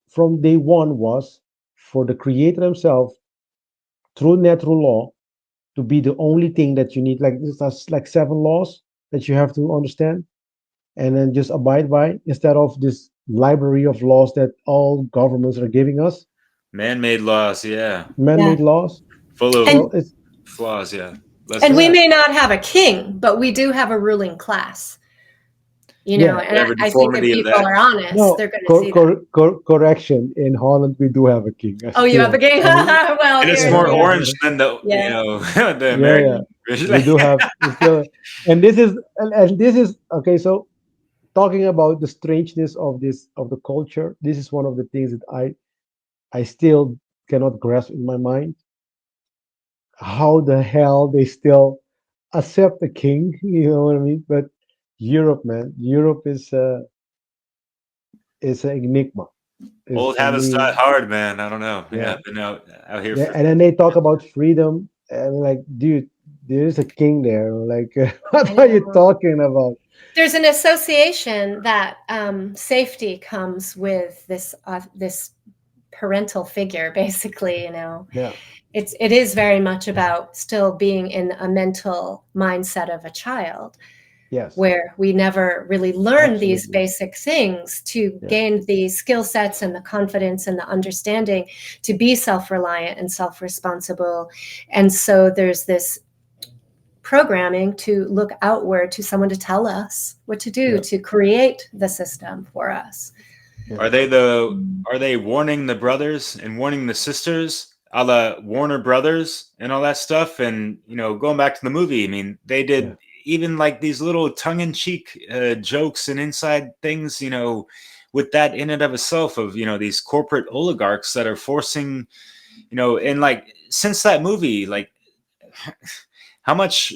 from day one was for the creator himself through natural law to be the only thing that you need. Like that's like 7 laws that you have to understand and then just abide by, instead of this library of laws that all governments are giving us. Man-made laws, yeah. Man-made laws. Full of So it's flaws, yeah. And we may not have a king, but we do have a ruling class. And I think if people are honest, they're going to see that. Correction. In Holland, we do have a king. Oh, you have a king? Well, and it's more orange than the the American. Yeah. We do have still, and this is okay. So, talking about the strangeness of the culture, this is one of the things that I still cannot grasp in my mind how the hell they still accept the king. You know what I mean? But Europe, man, Europe is an enigma. Is Old for habits die me, hard, man. I don't know. Yeah, yeah. I've been out here Yeah, for. and then they talk about freedom, and like, dude, there is a king there. Like, I what are you know. talking about? There's an association that safety comes with this parental figure, basically. Yeah, It is very much about still being in a mental mindset of a child, yes, where we never really learn these absolutely. basic things to Yeah, gain the skill sets and the confidence and the understanding to be self-reliant and self-responsible. And so there's this programming to look outward to someone to tell us what to do, yeah, to create the system for us. yeah, Are they warning the brothers and warning the sisters, a la Warner Brothers and all that stuff? And going back to the movie, I mean, they yeah, did even like these little tongue-in-cheek jokes and inside things, with that in and of itself of these corporate oligarchs that are forcing, and like since that movie, like how much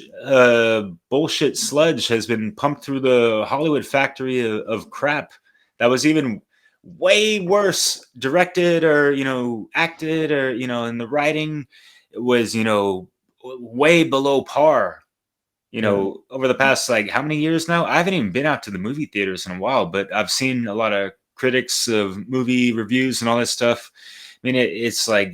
bullshit sludge has been pumped through the Hollywood factory of crap that was even way worse directed or acted or and the writing was way below par yeah, over the past like how many years now. I haven't even been out to the movie theaters in a while, but I've seen a lot of critics of movie reviews and all this stuff. I mean, it's like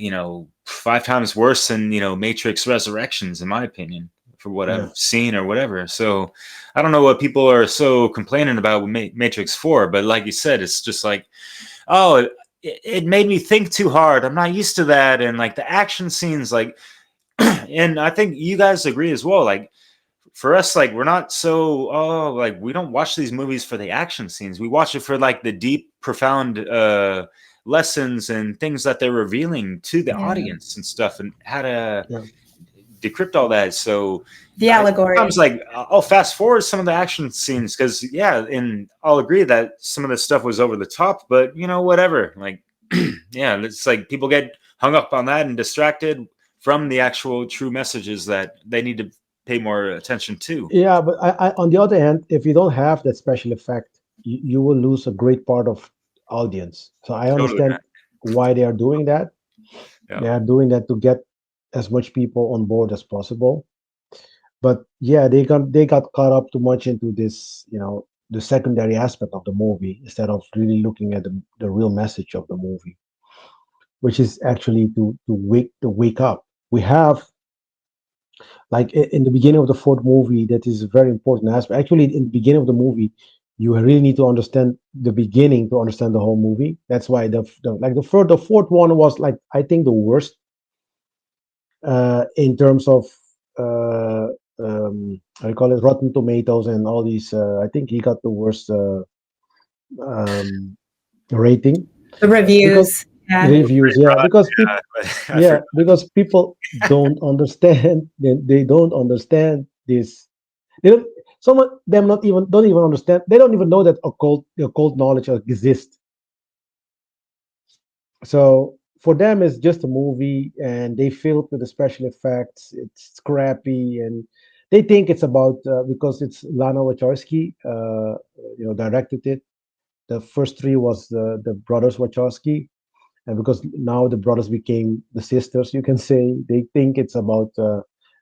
5 times worse than Matrix Resurrections, in my opinion, for what yeah. I've seen or whatever. So I don't know what people are so complaining about with Matrix 4, but like you said, it's just like, oh, it made me think too hard. I'm not used to that, and like the action scenes, like, and I think you guys agree as well, like for us, like we're not so like we don't watch these movies for the action scenes. We watch it for like the deep, profound lessons and things that they're revealing to the Yeah. audience and stuff, and how to Yeah. decrypt all that. So The I allegory. sometimes like I'll fast forward some of the action scenes because yeah, and I'll agree that some of the stuff was over the top, but whatever. Like yeah, it's like people get hung up on that and distracted from the actual true messages that they need to pay more attention to. Yeah, but on the other hand, if you don't have that special effect, you will lose a great part of audience. So I Totally, understand man. why they are doing that. Yeah. They are doing that to get as much people on board as possible. But yeah, they got caught up too much into this, the secondary aspect of the movie instead of really looking at the real message of the movie, which is actually to wake up. We have like in the beginning of the fourth movie, that is a very important aspect. Actually, in the beginning of the movie, you really need to understand the beginning to understand the whole movie. That's why the fourth one was like, I think, the worst in terms of I call it Rotten Tomatoes and all these. I think he got the worst um, rating The because reviews. Yeah. reviews. Yeah, because people. Yeah, but I Yeah, forgot. because people don't understand. They don't understand this. They don't. Some of them not even don't even understand. They don't even know that occult knowledge exists. So for them, it's just a movie, and they feel it with the special effects. It's scrappy, and they think it's about because it's Lana Wachowski, directed it. The first three was the brothers Wachowski, and because now the brothers became the sisters, you can say they think it's about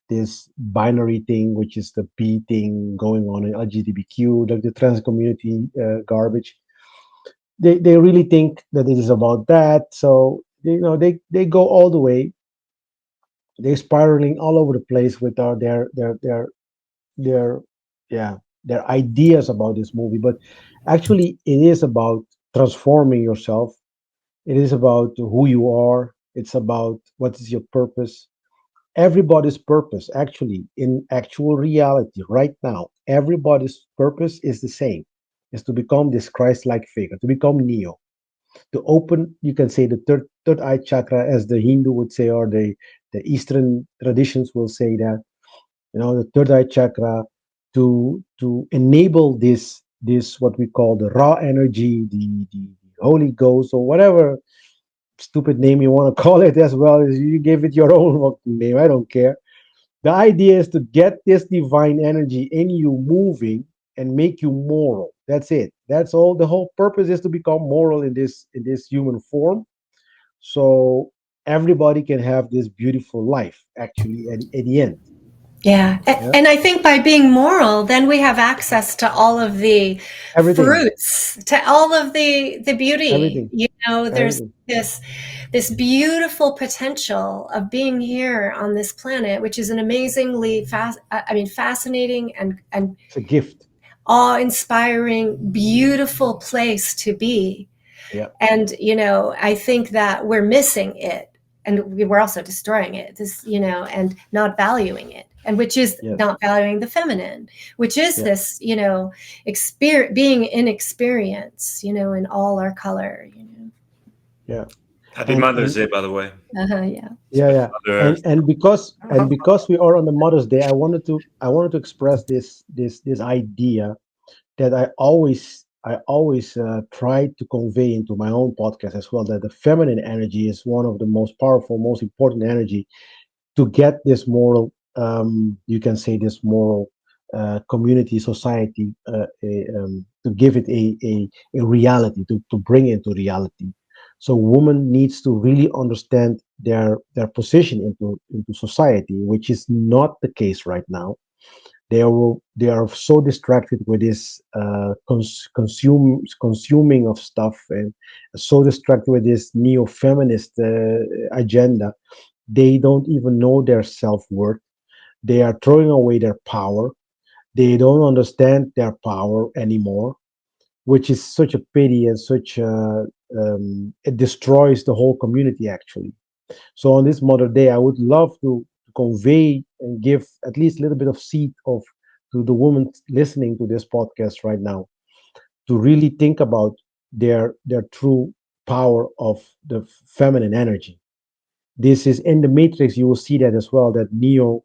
this binary thing, which is the B thing going on in LGBTQ, like the trans community garbage. They really think that it is about that. So they go all the way. They're spiraling all over the place with their yeah their ideas about this movie. But actually, it is about transforming yourself. It is about who you are. It's about what is your purpose. Everybody's purpose, actually, in actual reality, right now, everybody's purpose is the same: is to become this Christ-like figure, to become Neo, to open, you can say, the third eye chakra, as the Hindu would say, or the Eastern traditions will say that, the third eye chakra, to enable this what we call the raw energy, the Holy Ghost, or whatever stupid name you want to call it as well. You give it your own fucking name. I don't care. The idea is to get this divine energy in you moving and make you moral. That's it. That's all. The whole purpose is to become moral in this human form. So everybody can have this beautiful life actually at the end. Yeah. Yeah. And I think by being moral, then we have access to all of the Everything. fruits, to all of the beauty. Everything. You know, there's Everything. this beautiful potential of being here on this planet, which is an amazingly fascinating and It's a gift. awe-inspiring, beautiful place to be. Yeah. And I think that we're missing it, and we're also destroying it, and not valuing it, and which is Yes. not valuing the feminine, which is Yeah. this being in experience, in all our color. Yeah. Happy And- Mother's and- Day, by the way. Yeah. Yeah. Mother- And because we are on the Mother's Day, I wanted to express this idea that I always try to convey into my own podcast as well, that the feminine energy is one of the most powerful, most important energy to get this moral, you can say this moral community, society, to give it a reality, to bring it to reality. So women needs to really understand their position into society, which is not the case right now. They are so distracted with this consuming of stuff, and so distracted with this neo-feminist agenda. They don't even know their self-worth. They are throwing away their power. They don't understand their power anymore, which is such a pity, and such it destroys the whole community actually. So on this Mother Day, I would love to convey and give at least a little bit of seed of to the women listening to this podcast right now, to really think about their true power of the feminine energy. This is in the Matrix. You will see that as well. That Neo,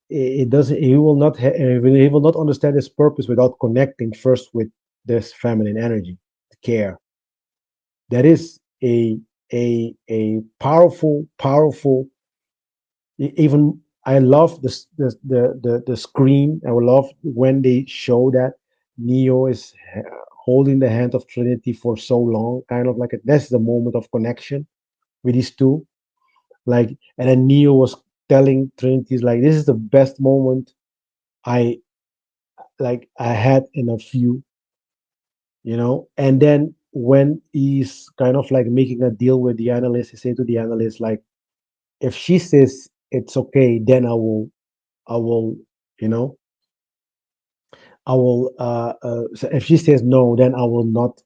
it doesn't. He will not understand his purpose without connecting first with this feminine energy, the care. That is a powerful. Even I love the screen. I would love when they show that Neo is holding the hand of Trinity for so long, kind of like that's the moment of connection with these two. Like, and then Neo was telling Trinity, like, this is the best moment I I had in a few. And then when he's kind of like making a deal with the analyst, he said to the analyst, like, if she says it's okay, then I will, you know, I will. So if she says no, then I will not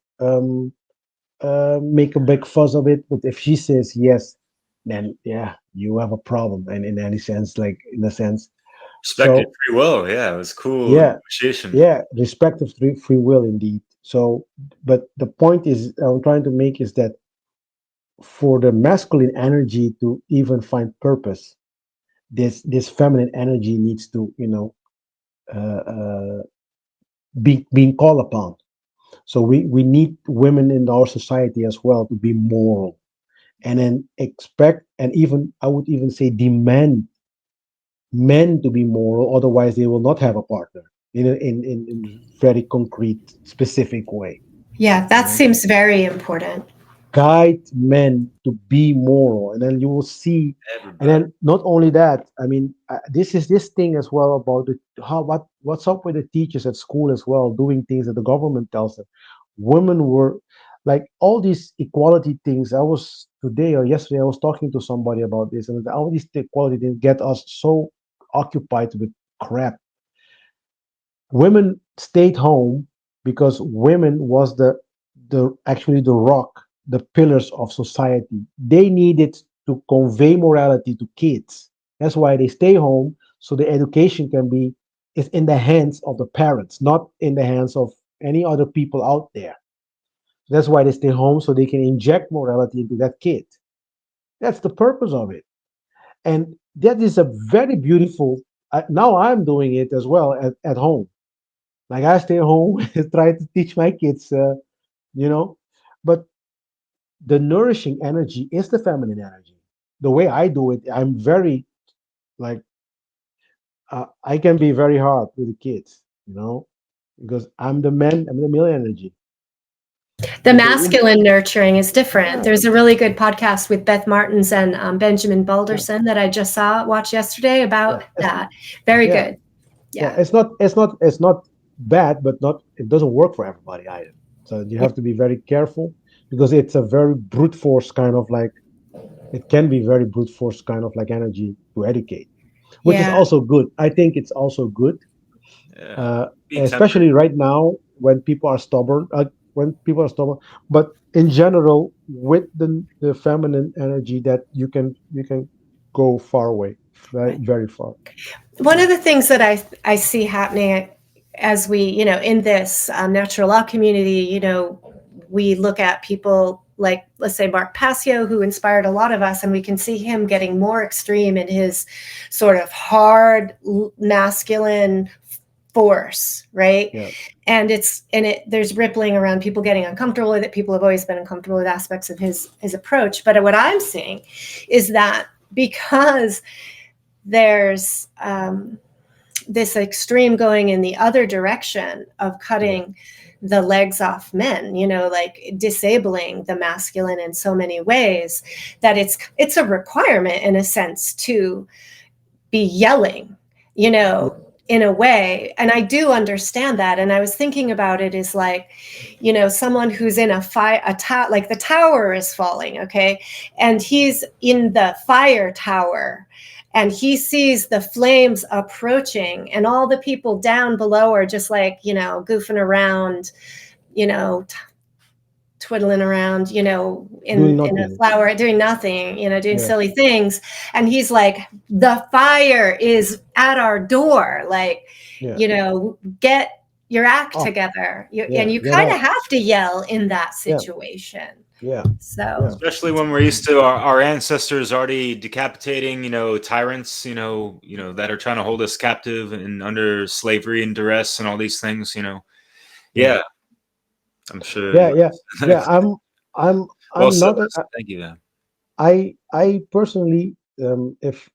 make a big fuss of it. But if she says yes, then yeah, you have a problem. And in any sense, like in a sense, Respected so free will. Yeah, it was cool yeah, negotiation. yeah, respect of free will indeed. So, but the point is, I'm trying to make is that for the masculine energy to even find purpose, this feminine energy needs to, uh, being called upon. So we need women in our society as well to be moral, and then expect, and even I would even say demand men to be moral. Otherwise, they will not have a partner in very concrete, specific way. Yeah, You that know, seems very important. guide men to be moral, and then you will see. And Everybody. then not only that, I mean, this is this thing as well about what's up with the teachers at school as well, doing things that the government tells them. Women were like all these equality things. I was today or yesterday I was talking to somebody about this, and all these equality things get us so occupied with crap. Women stayed home because women was the actually the rock, the pillars of society. They needed to convey morality to kids. That's why they stay home, so the education can be is in the hands of the parents, not in the hands of any other people out there. That's why they stay home, so they can inject morality into that kid. That's the purpose of it. And that is a very beautiful. Now I'm doing it as well at home. Like I stay home and try to teach my kids, you know. But the nourishing energy is the feminine energy. The way I do it, I'm very like I can be very hard with the kids, because I'm the man, I'm the male energy. The But they really, masculine nurturing is different. yeah, There's a really good podcast with Beth Martins and Benjamin Balderson that I just watched yesterday about that. Very yeah, good. yeah. Yeah. It's not bad, but not it doesn't work for everybody either. So you Yeah. have to be very careful because it's a very brute force kind of like it can be very brute force kind of like energy to educate, which is Yeah. also good. I think it's also good, Yeah. uh, Be tempered. especially right now when people are stubborn. But in general, with the feminine energy, that you can go far away, very Right. very far. One of the things that I see happening as we, in this natural law community, we look at people like, let's say, Mark Passio, who inspired a lot of us, and we can see him getting more extreme in his sort of hard masculine force, right? Yeah. And there's rippling around, people getting uncomfortable with it. People have always been uncomfortable with aspects of his approach. But what I'm seeing is that because there's this extreme going in the other direction of cutting the legs off men, like disabling the masculine in so many ways, that it's a requirement in a sense to be yelling, in a way. And I do understand that. And I was thinking about it as like, someone who's in a fire, like the tower is falling, okay? And he's in the fire tower and he sees the flames approaching and all the people down below are just like, goofing around, twiddling around, in a flower, doing nothing, doing silly things. And he's like, the fire is at our door. Like, get your act together. And you kind of have to yell in that situation. Yeah. So, especially when we're used to our ancestors already decapitating, tyrants, that are trying to hold us captive and under slavery and duress and all these things, Yeah. I'm sure. Yeah. I'm Well said. not. Thank you. I personally, if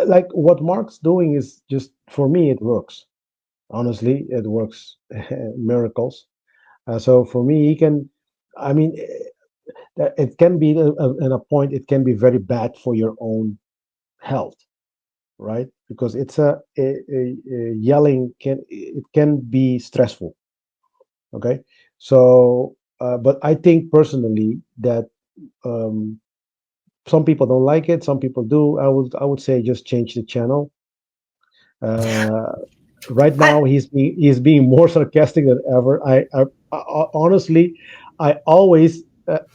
like what Mark's doing is just for me, it works. Honestly, it works miracles. So for me, he can. I mean, it can be in a point. It can be very bad for your own health, right? Because it's a yelling can be stressful. Okay, so but I think personally that some people don't like it, some people do. I would say just change the channel. Uh, right now he's being more sarcastic than ever. I honestly, I always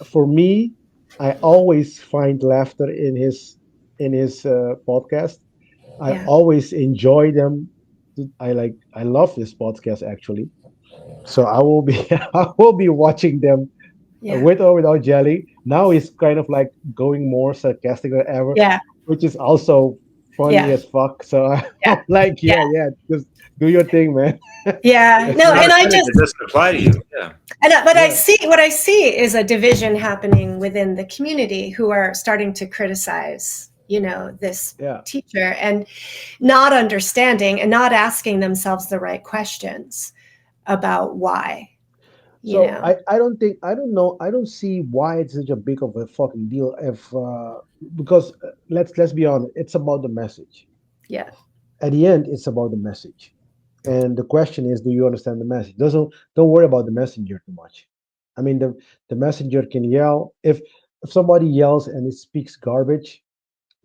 for me, I always find laughter in his podcast. I yeah. always enjoy them. I love this podcast actually. So I will be I will be watching them Yeah. with or without jelly. Now he's kind of like going more sarcastic than ever, Yeah. which is also funny Yeah. as fuck. So Yeah. I'm like, yeah, just do your thing, man. Yeah. It's No, not- and I It just, doesn't apply to you. Yeah. but I see what I see is a division happening within the community who are starting to criticize, this yeah. teacher and not understanding and not asking themselves the right questions about why. So I don't see why it's such a big of a fucking deal if because let's be honest, it's about the message. Yeah. At the end, it's about the message. And the question is, do you understand the message? Don't worry about the messenger too much. I mean, the messenger can yell. If somebody yells and it speaks garbage,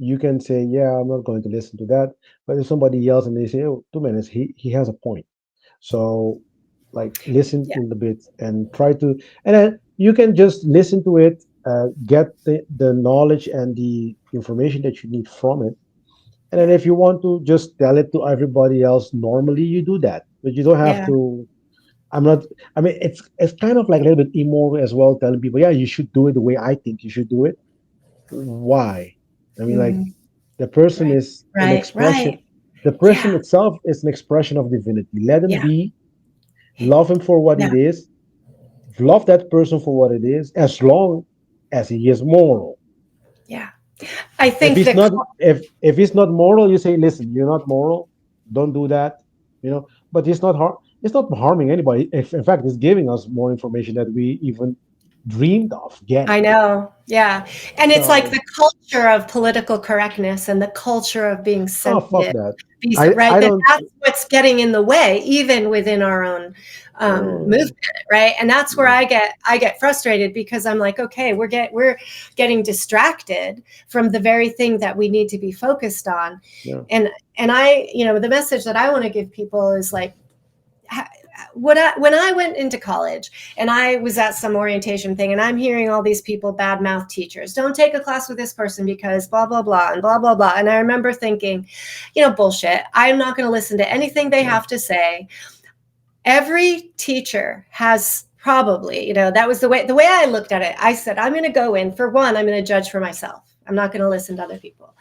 you can say, yeah, I'm not going to listen to that. But if somebody yells and they say, oh, 2 minutes, he has a point. So like listen Yeah. in the bit and try to, and then you can just listen to it, get the knowledge and the information that you need from it. And then if you want to just tell it to everybody else, normally you do that, but you don't have Yeah. to. I'm not. I mean, it's kind of like a little bit immoral as well, telling people, yeah, you should do it the way I think you should do it. Why? I mean, like Mhm. the person Right. is an Right. expression. Right. The person Yeah. itself is an expression of divinity. Let him Yeah. be. Love him for what Yeah. it is. Love that person for what it is. As long as he is moral. Yeah. I If think he's that not, if he's not moral, you say, listen, you're not moral, don't do that, you know. But it's not harming anybody. If, in fact, it's giving us more information that we even dreamed of I getting. know. Yeah. And it's like So, the culture of political correctness and the culture of being oh, fuck sensitive, that. right? I don't. That's what's getting in the way, even within our own Oh, movement, right? And that's where I get frustrated because I'm like, okay, we're getting distracted from the very thing that we need to be focused on. yeah. And the message that I want to give people is like, when I went into college and I was at some orientation thing and I'm hearing all these people badmouth teachers, don't take a class with this person because blah, blah, blah, and blah, blah, blah. And I remember thinking, bullshit. I'm not going to listen to anything they have to say. Every teacher has probably, that was the way I looked at it. I said, I'm going to go in. For one, I'm going to judge for myself. I'm not going to listen to other people.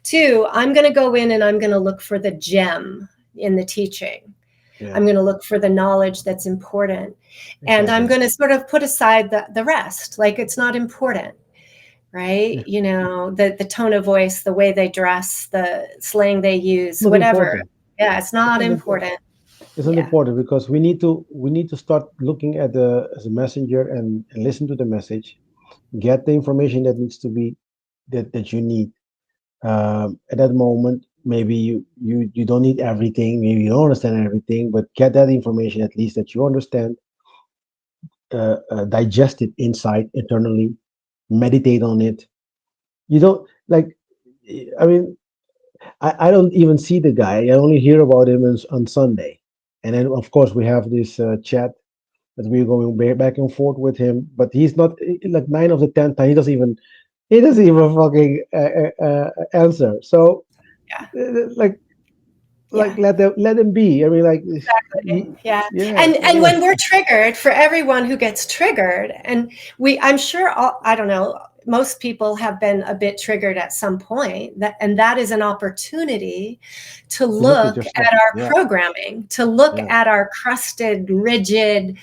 Two, I'm going to go in and I'm going to look for the gem in the teaching. Yeah. I'm going to look for the knowledge that's important. And I'm going to sort of put aside the rest. Like it's not important, right? Yeah. The tone of voice, the way they dress, the slang they use, Not whatever. important. Yeah, it's not important. It's not important because we need to start looking at the as a messenger and listen to the message, get the information that needs to be that you need at that moment. Maybe you don't need everything, maybe you don't understand everything, but get that information at least that you understand, digest it inside internally, meditate on it. You don't like, I mean, I don't even see the guy. I only hear about him on Sunday, and then of course we have this chat that we're going back and forth with him. But he's not like 9 of the 10 times he doesn't even fucking answer. So Yeah. like Yeah. let them be. I mean, like, Exactly. Yeah. yeah, And when we're triggered, for everyone who gets triggered, and I'm sure I don't know, most people have been a bit triggered at some point, and that is an opportunity to look at look yourself. at our Yeah, programming, to look yeah. at our crusted, rigid,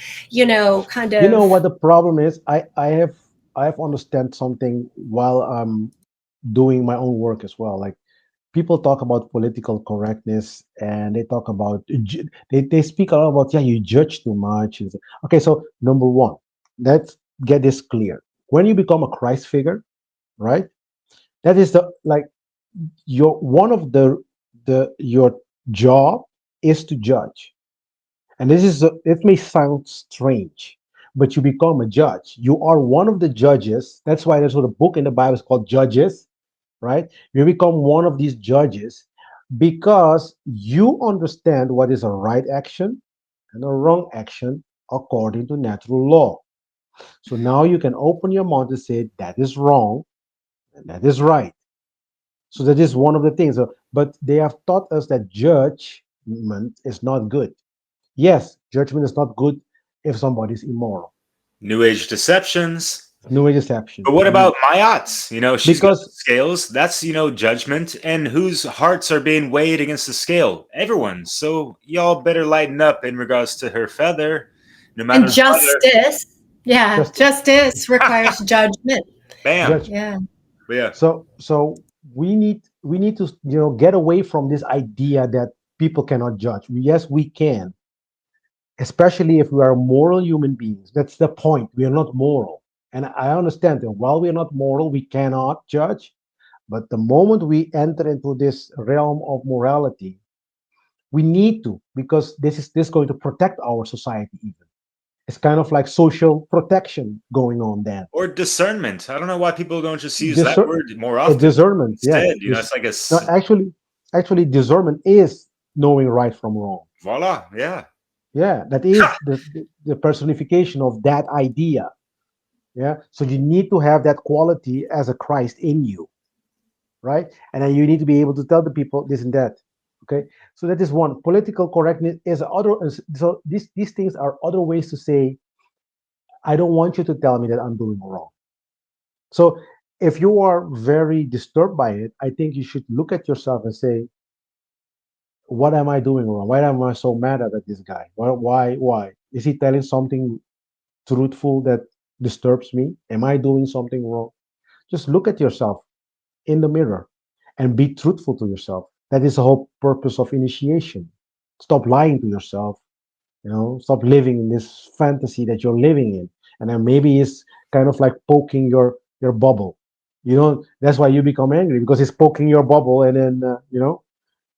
kind You know what of. the problem is? I have understand something while I'm doing my own work as well. Like, people talk about political correctness and they talk about they speak a lot about, yeah, you judge too much. Okay, so number one, let's get this clear. When you become a Christ figure, right, that is the like your one of the your job is to judge. And it may sound strange, but you become a judge. You are one of the judges. That's why there's a book in the Bible is called Judges, right? You become one of these judges because you understand what is a right action and a wrong action according to natural law. So now you can open your mouth and say that is wrong and that is right. So that is one of the things. But they have taught us that judgment is not good. Yes, judgment is not good if somebody is immoral. New Age deceptions. No deception. But what about Mayat's? She's got the Because scales. That's, judgment. And whose hearts are being weighed against the scale? Everyone's. So y'all better lighten up in regards to her feather, no matter And the color. justice requires judgment. Bam. judge. Yeah. But yeah. So we need to get away from this idea that people cannot judge. Yes, we can, especially if we are moral human beings. That's the point. We are not moral, and I understand that while we are not moral, we cannot judge. But the moment we enter into this realm of morality, we need to, because this is going to protect our society even. It's kind of like social protection going on then. Or discernment. I don't know why people don't just use that Discer- word more often. discernment, yeah. Instead, it's like No, actually, discernment is knowing right from wrong. voila. Yeah. Yeah, that is the personification of that idea. Yeah, so you need to have that quality as a Christ in you, right? And then you need to be able to tell the people this and that. Okay, so that is one. Political correctness is other. So these things are other ways to say, I don't want you to tell me that I'm doing wrong. So if you are very disturbed by it, I think you should look at yourself and say, what am I doing wrong? Why am I so mad at this guy? Why is he telling something truthful that disturbs me? Am I doing something wrong? Just look at yourself in the mirror and be truthful to yourself. That is the whole purpose of initiation. Stop lying to yourself. Stop living in this fantasy that you're living in. And then maybe it's kind of like poking your bubble. That's why you become angry, because it's poking your bubble, and then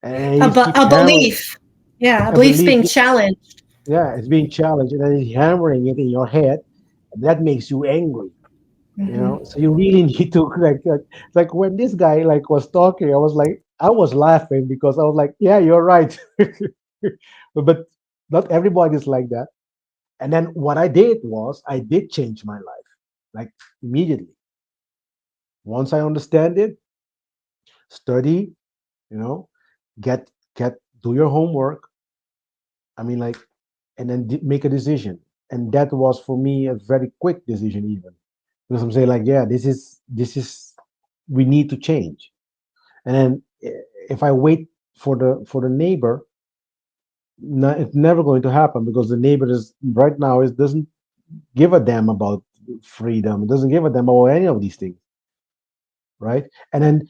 and A, it keeps a hammering belief. Yeah, a a belief's belief. being challenged. Yeah, it's being challenged, and then it's hammering it in your head, and that makes you angry. Mhm. So you really need to like when this guy like was talking, I was laughing because I was like, yeah, you're right. But not everybody is like that. And then what I did was I did change my life, like immediately. Once I understand it, study, you know, get get do your homework. I mean, like, and then make a decision. And that was for me a very quick decision, even because I'm saying like, yeah, this is we need to change. And then if I wait for the neighbor, it's never going to happen, because the neighbor is right now is doesn't give a damn about freedom. It doesn't give a damn about any of these things, right? And then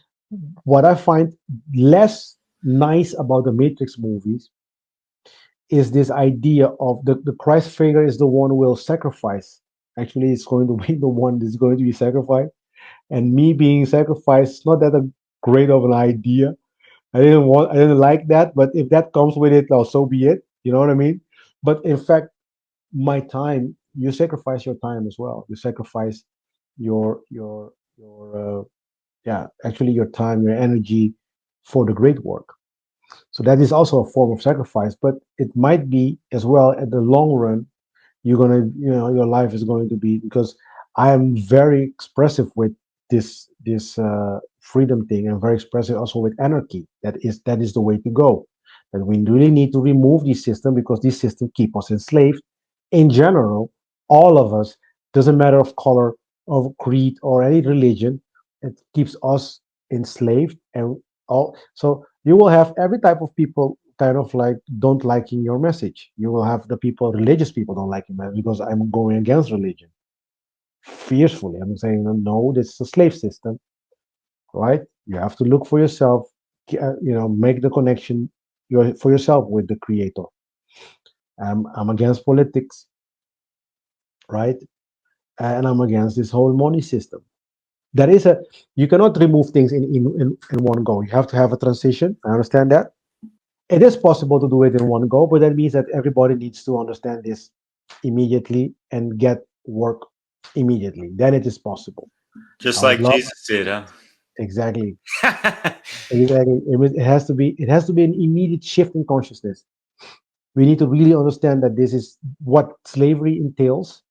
what I find less nice about the Matrix movies is this idea of the Christ figure is the one who will sacrifice. Actually, it's going to be the one that's going to be sacrificed. And me being sacrificed is not that a great of an idea. I didn't like that, but if that comes with it, well, so be it. You know what I mean? But in fact, my time, you sacrifice your time as well. You sacrifice your yeah, actually your time, your energy for the great work. So that is also a form of sacrifice, but it might be as well at the long run. You're gonna, your life is going to be, because I am very expressive with this freedom thing. I'm very expressive also with anarchy. That is the way to go. And we really need to remove this system, because this system keep us enslaved. In general, all of us, doesn't matter of color, of creed, or any religion, it keeps us enslaved. And all, so you will have every type of people kind of like don't liking your message. You will have the people, religious people don't like your message, because I'm going against religion fiercely. I'm saying, no, this is a slave system, right? You have to look for yourself, make the connection for yourself with the creator. I'm against politics, right? And I'm against this whole money system. There is a You cannot remove things in one go. You have to have a transition. I understand that. It is possible to do it in one go, but that means that everybody needs to understand this immediately and get work immediately. Then it is possible. I Just would like love Jesus did, huh? exactly, exactly. It has to be an immediate shift in consciousness. We need to really understand that this is what slavery entails,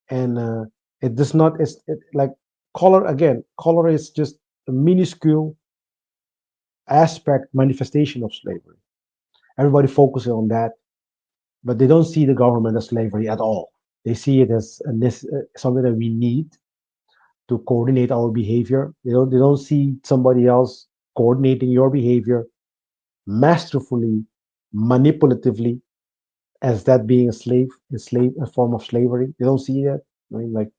and it does not. Like color again. Color is just a minuscule aspect manifestation of slavery. Everybody focuses on that, but they don't see the government as slavery at all. They see it as something that we need to coordinate our behavior. They don't see somebody else coordinating your behavior masterfully, manipulatively, as that being a form of slavery. They don't see that. I mean, like,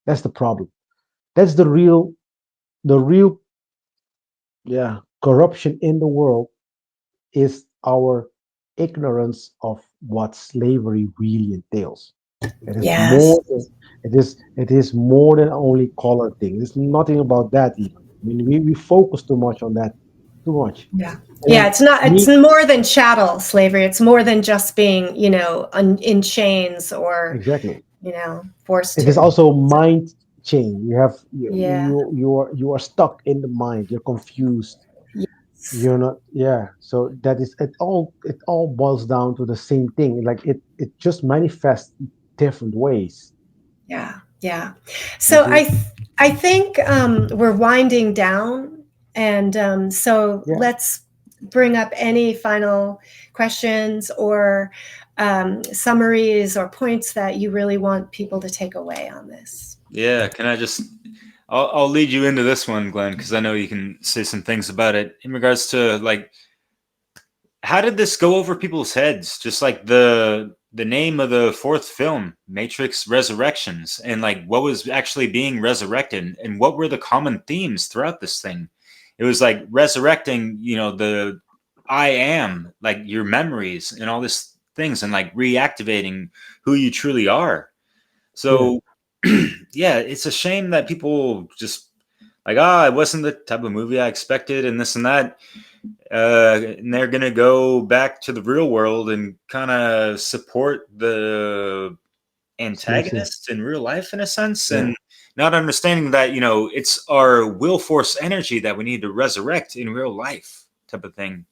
that's the problem. That's the real, yeah, corruption in the world is our ignorance of what slavery really entails. It is Yes. more than it is more than only color thing. It's nothing about that even. I mean, we focus too much on that, too much. Yeah. And Yeah, then it's not, it's me, more than chattel slavery. It's more than just being, in chains or, exactly. forced It is to. also mind chain. You have Yeah. you are stuck in the mind. You're confused. Yes. You're not. Yeah. So that is it. All boils down to the same thing. Like it just manifests different ways. Yeah. Yeah. You So see? I think we're winding down, and so Yeah. let's bring up any final questions or summaries or points that you really want people to take away on this. Yeah, can I just? I'll lead you into this one, Glenn, because I know you can say some things about it in regards to like how did this go over people's heads? Just like the the name of the fourth film, Matrix Resurrections, and like what was actually being resurrected and what were the common themes throughout this thing. It was like resurrecting, the I am, like your memories and all these things, and like reactivating who you truly are. So yeah, it's a shame that people just like, it wasn't the type of movie I expected and this and that. And they're going to go back to the real world and kind of support the antagonist in real life in a sense, and not understanding that, it's our will force energy that we need to resurrect in real life type of thing.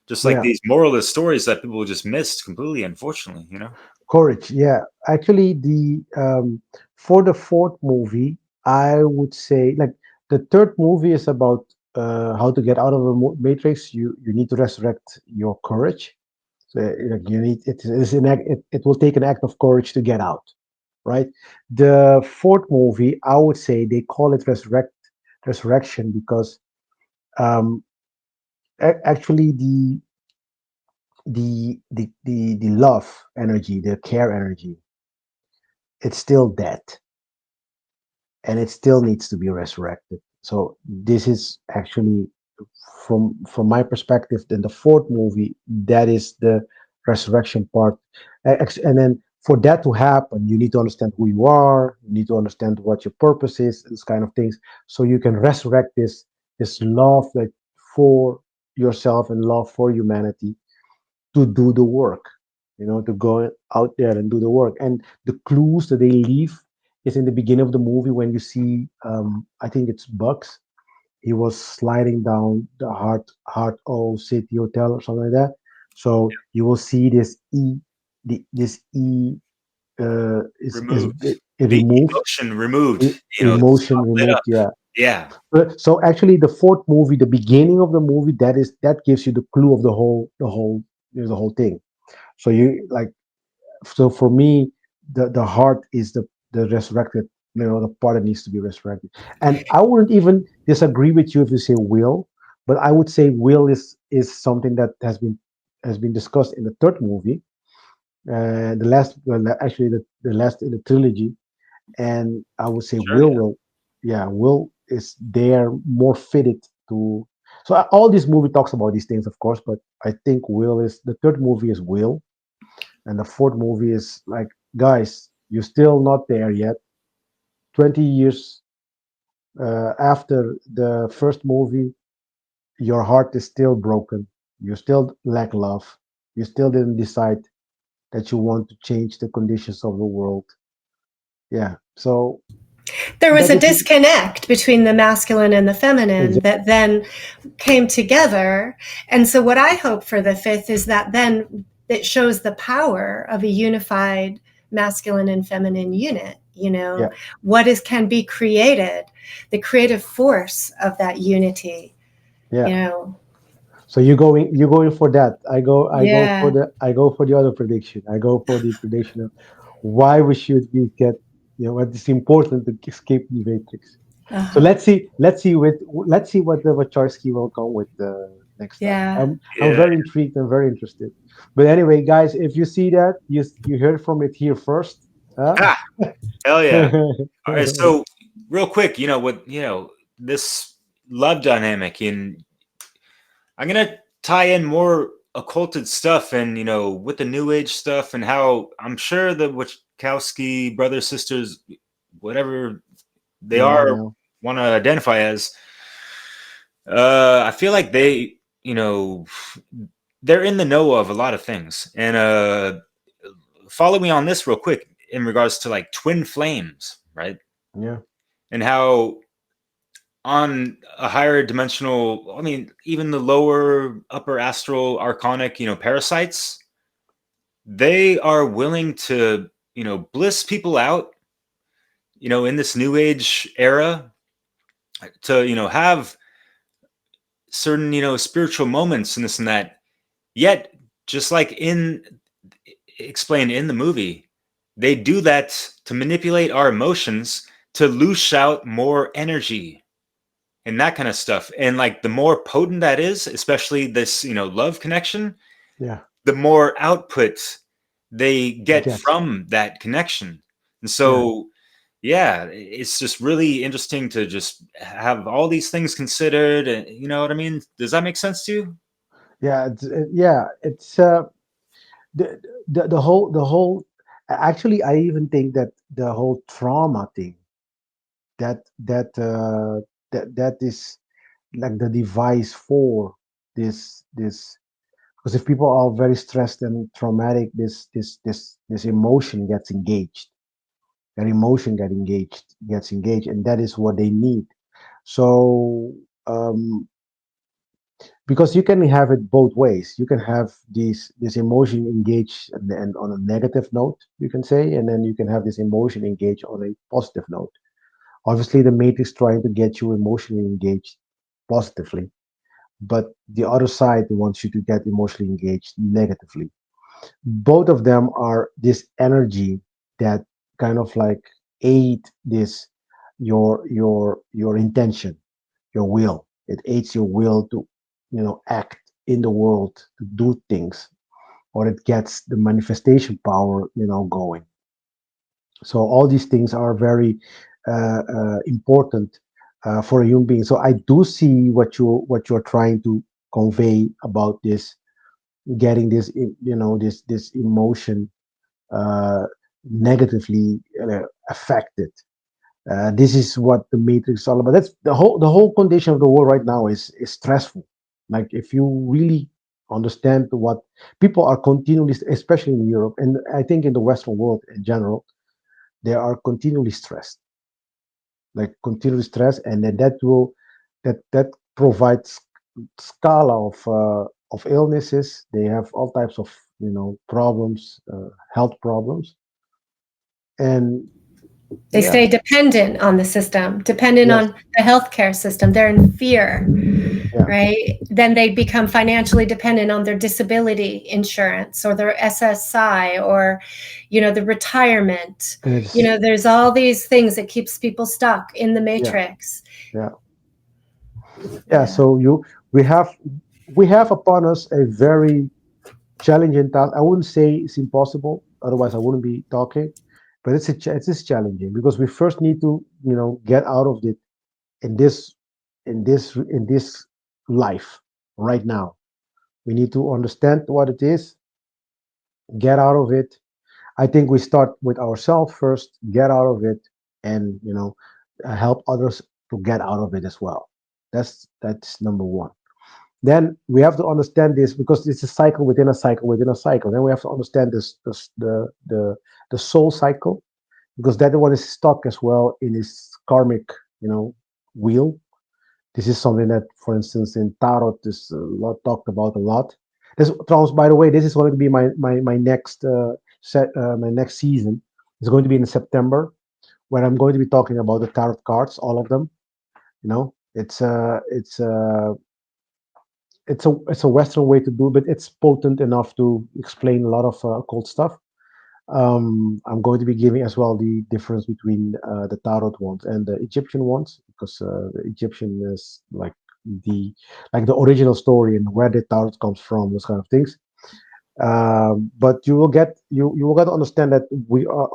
Just like these moralist stories that people just missed completely, unfortunately, Courage. Yeah. Actually, for the fourth movie, I would say like the third movie is about how to get out of the matrix. You need to resurrect your courage. So like, you need it is an act, it will take an act of courage to get out, right? The fourth movie, I would say they call it resurrection because um, actually the love energy, the care energy, it's still dead, and it still needs to be resurrected. So this is actually from my perspective, then the fourth movie, that is the resurrection part. And then for that to happen, you need to understand who you are, you need to understand what your purpose is, this kind of things, so you can resurrect this love that for yourself and love for humanity to do the work, to go out there and do the work. And the clues that they leave is in the beginning of the movie when you see, I think it's Bugs. He was sliding down the Heart O City Hotel or something like that. So you will see this this E is removed it the removed, emotion removed, emotion lit removed. up. Yeah. So actually, the fourth movie, the beginning of the movie, that gives you the clue of the whole thing. So you like, so for me, the heart is the resurrected, the part that needs to be resurrected. And I wouldn't even disagree with you if you say will, but I would say will is something that has been discussed in the third movie, the last, well, actually the last in the trilogy. And I would say Sure, yeah. Will is there more fitted to. So all this movie talks about these things, of course, but I think Will is the third movie is Will, and the fourth movie is like, guys, you're still not there yet. 20 years after the first movie, your heart is still broken. You still lack love. You still didn't decide that you want to change the conditions of the world. Yeah. So There was that a is disconnect between the masculine and the feminine exactly. that then came together. And so, what I hope for the fifth is that then it shows the power of a unified masculine and feminine unit. Yeah. What can be created, the creative force of that unity. Yeah. So you're going for that. Yeah. I go for the other prediction. I go for the prediction of why we should be get, what is important to escape the matrix. So Uh-huh. let's see what the Wachowski will come with next time. Yeah. I'm very intrigued and very interested. But anyway, guys, if you see that, you heard from it here first. Huh? Ah, hell yeah. All right, so real quick, this love dynamic, and I'm gonna tie in more occulted stuff and with the new age stuff, and how I'm sure the Wachowski brothers, sisters, whatever they are, Yeah. want to identify as, I feel like they're in the know of a lot of things. And follow me on this real quick in regards to like twin flames, right? Yeah. And how on a higher dimensional, I mean, even the lower upper astral archonic, parasites, they are willing to, bliss people out, in this new age era, to, have certain, spiritual moments and this and that. Yet, just like explained in the movie, they do that to manipulate our emotions, to loose out more energy and that kind of stuff. And like the more potent that is, especially this, love connection, Yeah. the more output they get Yes. from that connection. And so, yeah, it's just really interesting to just have all these things considered. And you know what I mean? Does that make sense to you? Yeah, it's the, the whole. Actually, I even think that the whole trauma thing, that that that is like the device for this, because if people are very stressed and traumatic, this emotion gets engaged. Their emotion gets engaged, and that is what they need. So um, because you can have it both ways. You can have this emotion engaged and on a negative note, you can say, and then you can have this emotion engaged on a positive note. Obviously, the matrix trying to get you emotionally engaged positively, but the other side wants you to get emotionally engaged negatively. Both of them are this energy that kind of like aid this your intention, your will. It aids your will to act in the world, to do things, or it gets the manifestation power going. So all these things are very important for a human being. So I do see what you're trying to convey about this, getting this this emotion uh, negatively affected. This is what the matrix is all about. That's the whole condition of the world right now is stressful. Like if you really understand what people are continually, especially in Europe, and I think in the Western world in general, they are continually stressed, like continually stressed, and then that provides scala of illnesses. They have all types of problems, health problems, and They yeah, stay dependent on the system, dependent yes, on the healthcare system. They're in fear, yeah, right? Then they become financially dependent on their disability insurance or their SSI or, the retirement. and it's There's all these things that keeps people stuck in the yeah, matrix. yeah, yeah. Yeah. So we have upon us a very challenging task. I wouldn't say it's impossible, otherwise I wouldn't be talking. But it is challenging because we first need to get out of it in this life right now. We need to understand what it is, get out of it. I think we start with ourselves first, get out of it, and help others to get out of it as well. That's number one. Then we have to understand this because it's a cycle within a cycle within a cycle. Then we have to understand this the soul cycle, because that one is stuck as well in this karmic wheel. This is something that, for instance, in tarot is a lot talked about a lot. This Trams, by the way, this is going to be my next my next season. It's going to be in September, where I'm going to be talking about the tarot cards, all of them. It's a Western way to do, but it's potent enough to explain a lot of occult stuff. I'm going to be giving as well the difference between the tarot ones and the Egyptian ones, because the Egyptian is like the original story and where the tarot comes from, those kind of things. But you will get to understand that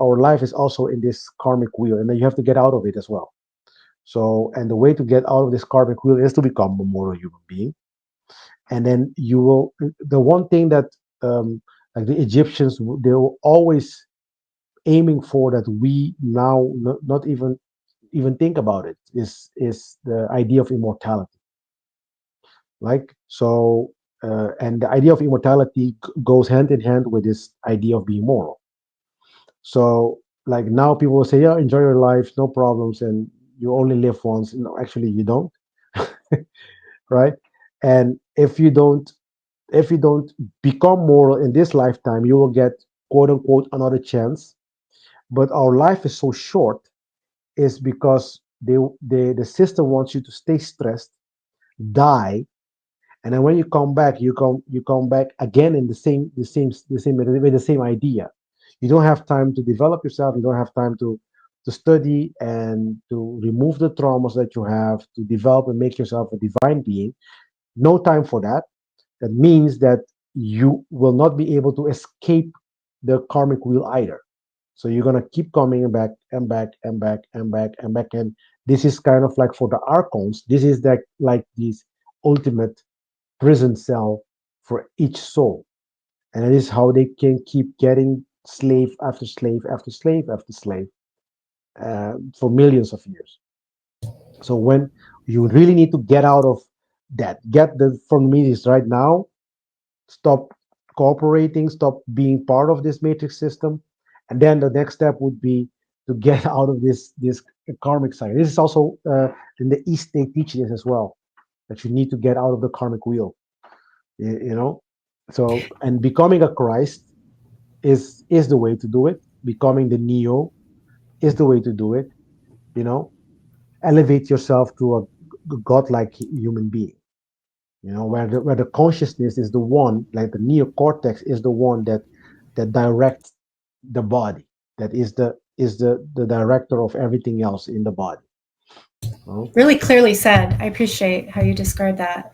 our life is also in this karmic wheel, and then you have to get out of it as well. So, and the way to get out of this karmic wheel is to become a moral human being, and then you will. The one thing that like the Egyptians, they were always aiming for, that we now not even think about it, is the idea of immortality. Like so, and the idea of immortality goes hand in hand with this idea of being moral. So like now people will say, yeah, enjoy your life, no problems, and you only live once. No, actually you don't, right? And if you don't become moral in this lifetime, you will get quote unquote another chance. But our life is so short, is because the system wants you to stay stressed, die, and then when you come back, you come back again in the same with the same idea. You don't have time to develop yourself. You don't have time to study and to remove the traumas that you have, to develop and make yourself a divine being. No time for that. That means that you will not be able to escape the karmic wheel either. So you're gonna keep coming back and back and back and back and back. And this is kind of like for the archons, this is like this ultimate prison cell for each soul. And it is how they can keep getting slave after slave after slave after slave for millions of years. So when you really need to get out of that, get the from me is right now, stop cooperating, stop being part of this matrix system, and then the next step would be to get out of this karmic cycle. This is also in the East they teach this as well, that you need to get out of the karmic wheel. You know, so and becoming a Christ is the way to do it. Becoming the Neo is the way to do it. You know, elevate yourself to a godlike human being. You know, where the consciousness is the one, like the neocortex is the one that directs the body. That is the director of everything else in the body. Oh. Really clearly said. I appreciate how you describe that.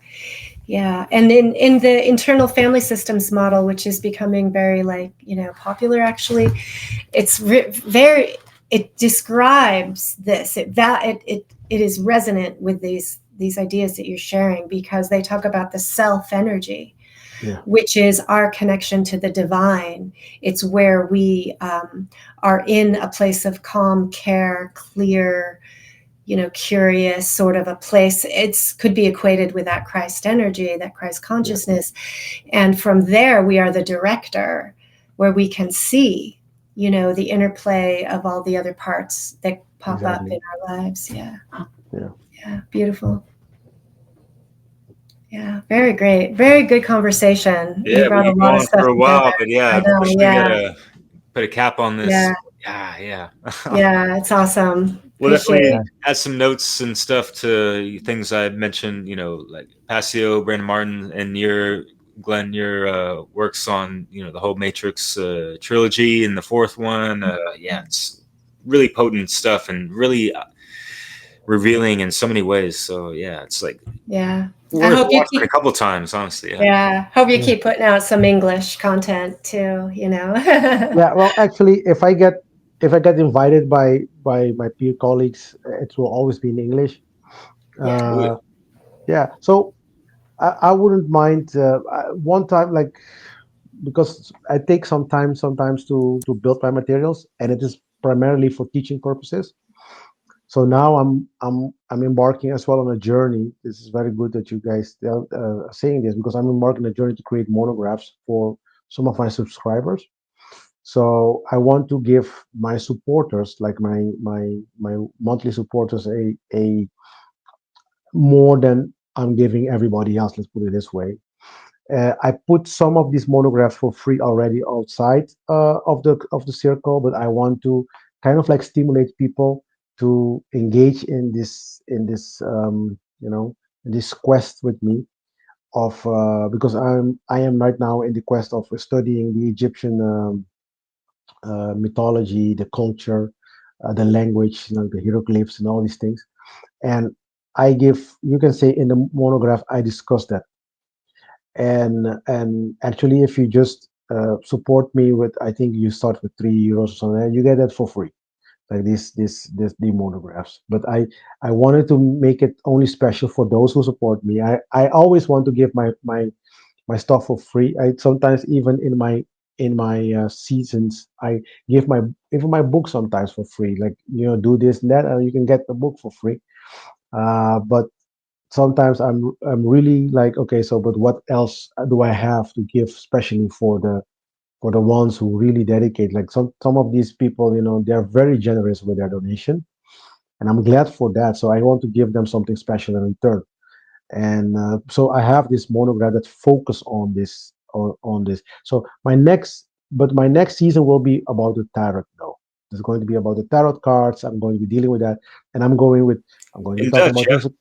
Yeah, and in the internal family systems model, which is becoming very popular, actually, it's very. It describes this. It is resonant with these ideas that you're sharing, because they talk about the self energy, which is our connection to the divine. It's where we are in a place of calm, care, clear, curious sort of a place. It's could be equated with that Christ energy, that Christ consciousness. And from there, we are the director, where we can see, the interplay of all the other parts that pop up in our lives. Yeah. Beautiful. Yeah, very great. Very good conversation. Yeah, you brought we a lot of stuff for a while, together. but yeah, I know, we gotta put a cap on this. Yeah, it's awesome. We'll definitely it. add some notes and stuff to things I mentioned, like Passio, Brandon Martin, and Glenn, your works on, the whole Matrix trilogy and the fourth one. It's really potent stuff and really revealing in so many ways. So it's like worth watching a couple times, honestly. Hope you keep putting out some English content too. Well, actually, if I get invited by my peer colleagues, it will always be in English. So I wouldn't mind one time, like, because I take some time sometimes to build my materials, and it is primarily for teaching purposes. So now I'm embarking as well on a journey. This is very good that you guys are saying this, because I'm embarking on a journey to create monographs for some of my subscribers. So I want to give my supporters, like my monthly supporters, a more than I'm giving everybody else. Let's put it this way. I put some of these monographs for free already outside of the circle, but I want to kind of like stimulate people to engage in this in this quest with me of because I am right now in the quest of studying the Egyptian mythology, the culture, the language, the hieroglyphs and all these things. And you can say in the monograph, I discuss that. And actually, if you just support me with, I think you start with €3 or something, and you get that for free, like the monographs. But I wanted to make it only special for those who support me. I always want to give my stuff for free. I sometimes even in my seasons, I give even my book sometimes for free. Like, do this and that, and you can get the book for free. But sometimes I'm really like, okay, so but what else do I have to give, especially for the ones who really dedicate? Like some of these people, they're very generous with their donation, and I'm glad for that. So I want to give them something special in return. And so I have this monograph that focus on this on this. So my next season will be about the tarot, though. It's going to be about the tarot cards. I'm going to be dealing with that, and I'm going to in talk Dutch, about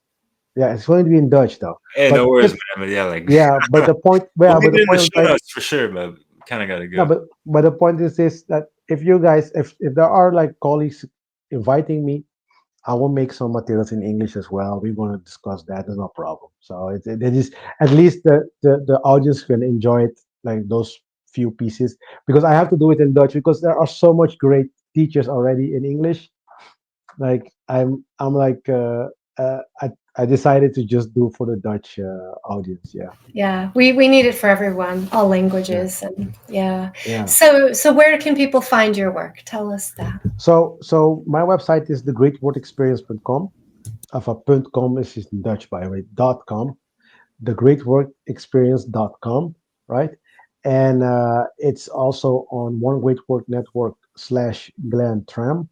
it's going to be in Dutch, though. But no worries, man. But the point, we'll leave it in the show notes for sure, but kind of got to go. No, but the point is this: that if you guys, if there are like colleagues inviting me, I will make some materials in English as well. We want to discuss that. There's no problem. So it is at least the audience can enjoy it, like those few pieces because I have to do it in Dutch because there are so much great teachers already in English. Like I'm like I decided to just do for the Dutch audience. Yeah. Yeah, we need it for everyone, all languages, and yeah. So where can people find your work? Tell us that. So my website is thegreatworkexperience.com. Of a .com is in Dutch, by the way, .com. Thegreatworkexperience.com, right? And it's also on One Great Work Network / Glenn Tramm.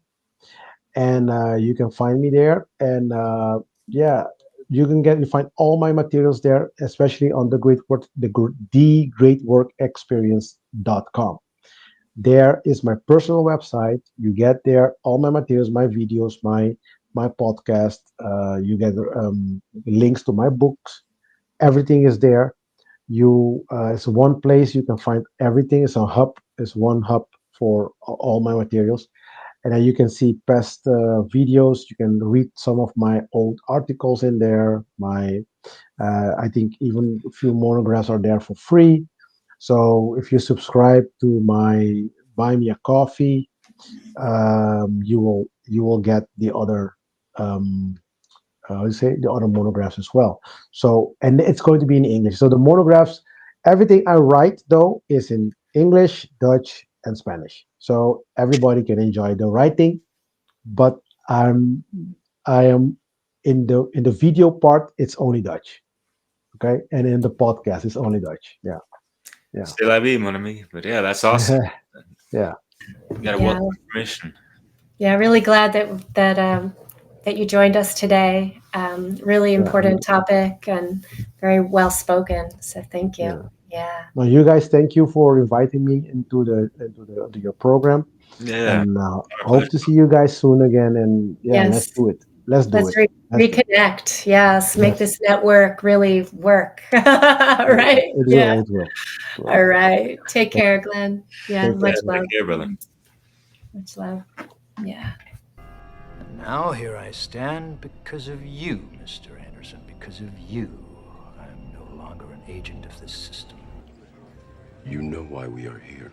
And you can find me there. And yeah, you find all my materials there, especially on thegreatworkexperience.com. There is my personal website. You get there all my materials, my videos, my podcast. You get links to my books. Everything is there. It's one place you can find everything. It's a hub. It's one hub for all my materials, and then you can see past videos. You can read some of my old articles in there. I think even a few monographs are there for free. So if you subscribe to my Buy Me a Coffee, you will get the other the other monographs as well. So and it's going to be in English. So the monographs, everything I write though is in English, Dutch, and Spanish. So everybody can enjoy the writing, but I am in the video part. It's only Dutch, okay, and in the podcast it's only Dutch. Yeah. Yeah. C'est la vie, mon ami. But yeah, that's awesome. Yeah. You got a wealth of information. Yeah, really glad that you joined us today. Really important topic and very well spoken. So thank you. Yeah. Well, you guys, thank you for inviting me into your program. Yeah. And hope to see you guys soon again. And let's do it. Let's reconnect. Yes, make this network really work. Right? It will. All right. Take care, Glenn. Yeah, much love. Take care, brother. Much love. Yeah. And now here I stand because of you, Mr. Anderson. Because of you, I'm no longer an agent of this system. You know why we are here.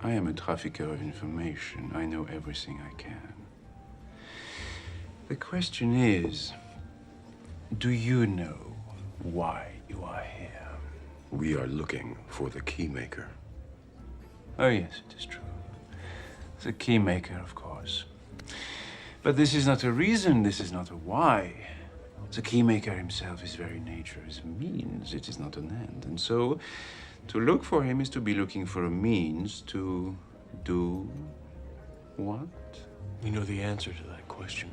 I am a trafficker of information. I know everything I can. The question is, do you know why you are here? We are looking for the keymaker. Oh, yes, it is true. The keymaker, of course. But this is not a reason, this is not a why. The keymaker himself, his very nature, is a means, it is not an end. And so, to look for him is to be looking for a means to do what? We know the answer to that question.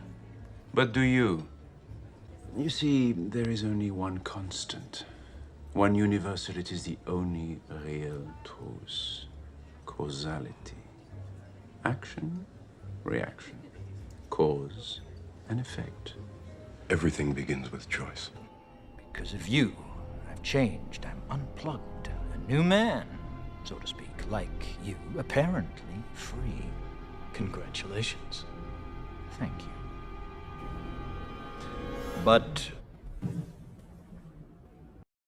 But do you? You see, there is only one constant, one universal. It is the only real truth. Causality. Action, reaction, cause and effect. Everything begins with choice. Because of you, I've changed. I'm unplugged. A new man, so to speak, like you, apparently free. Congratulations. Thank you. But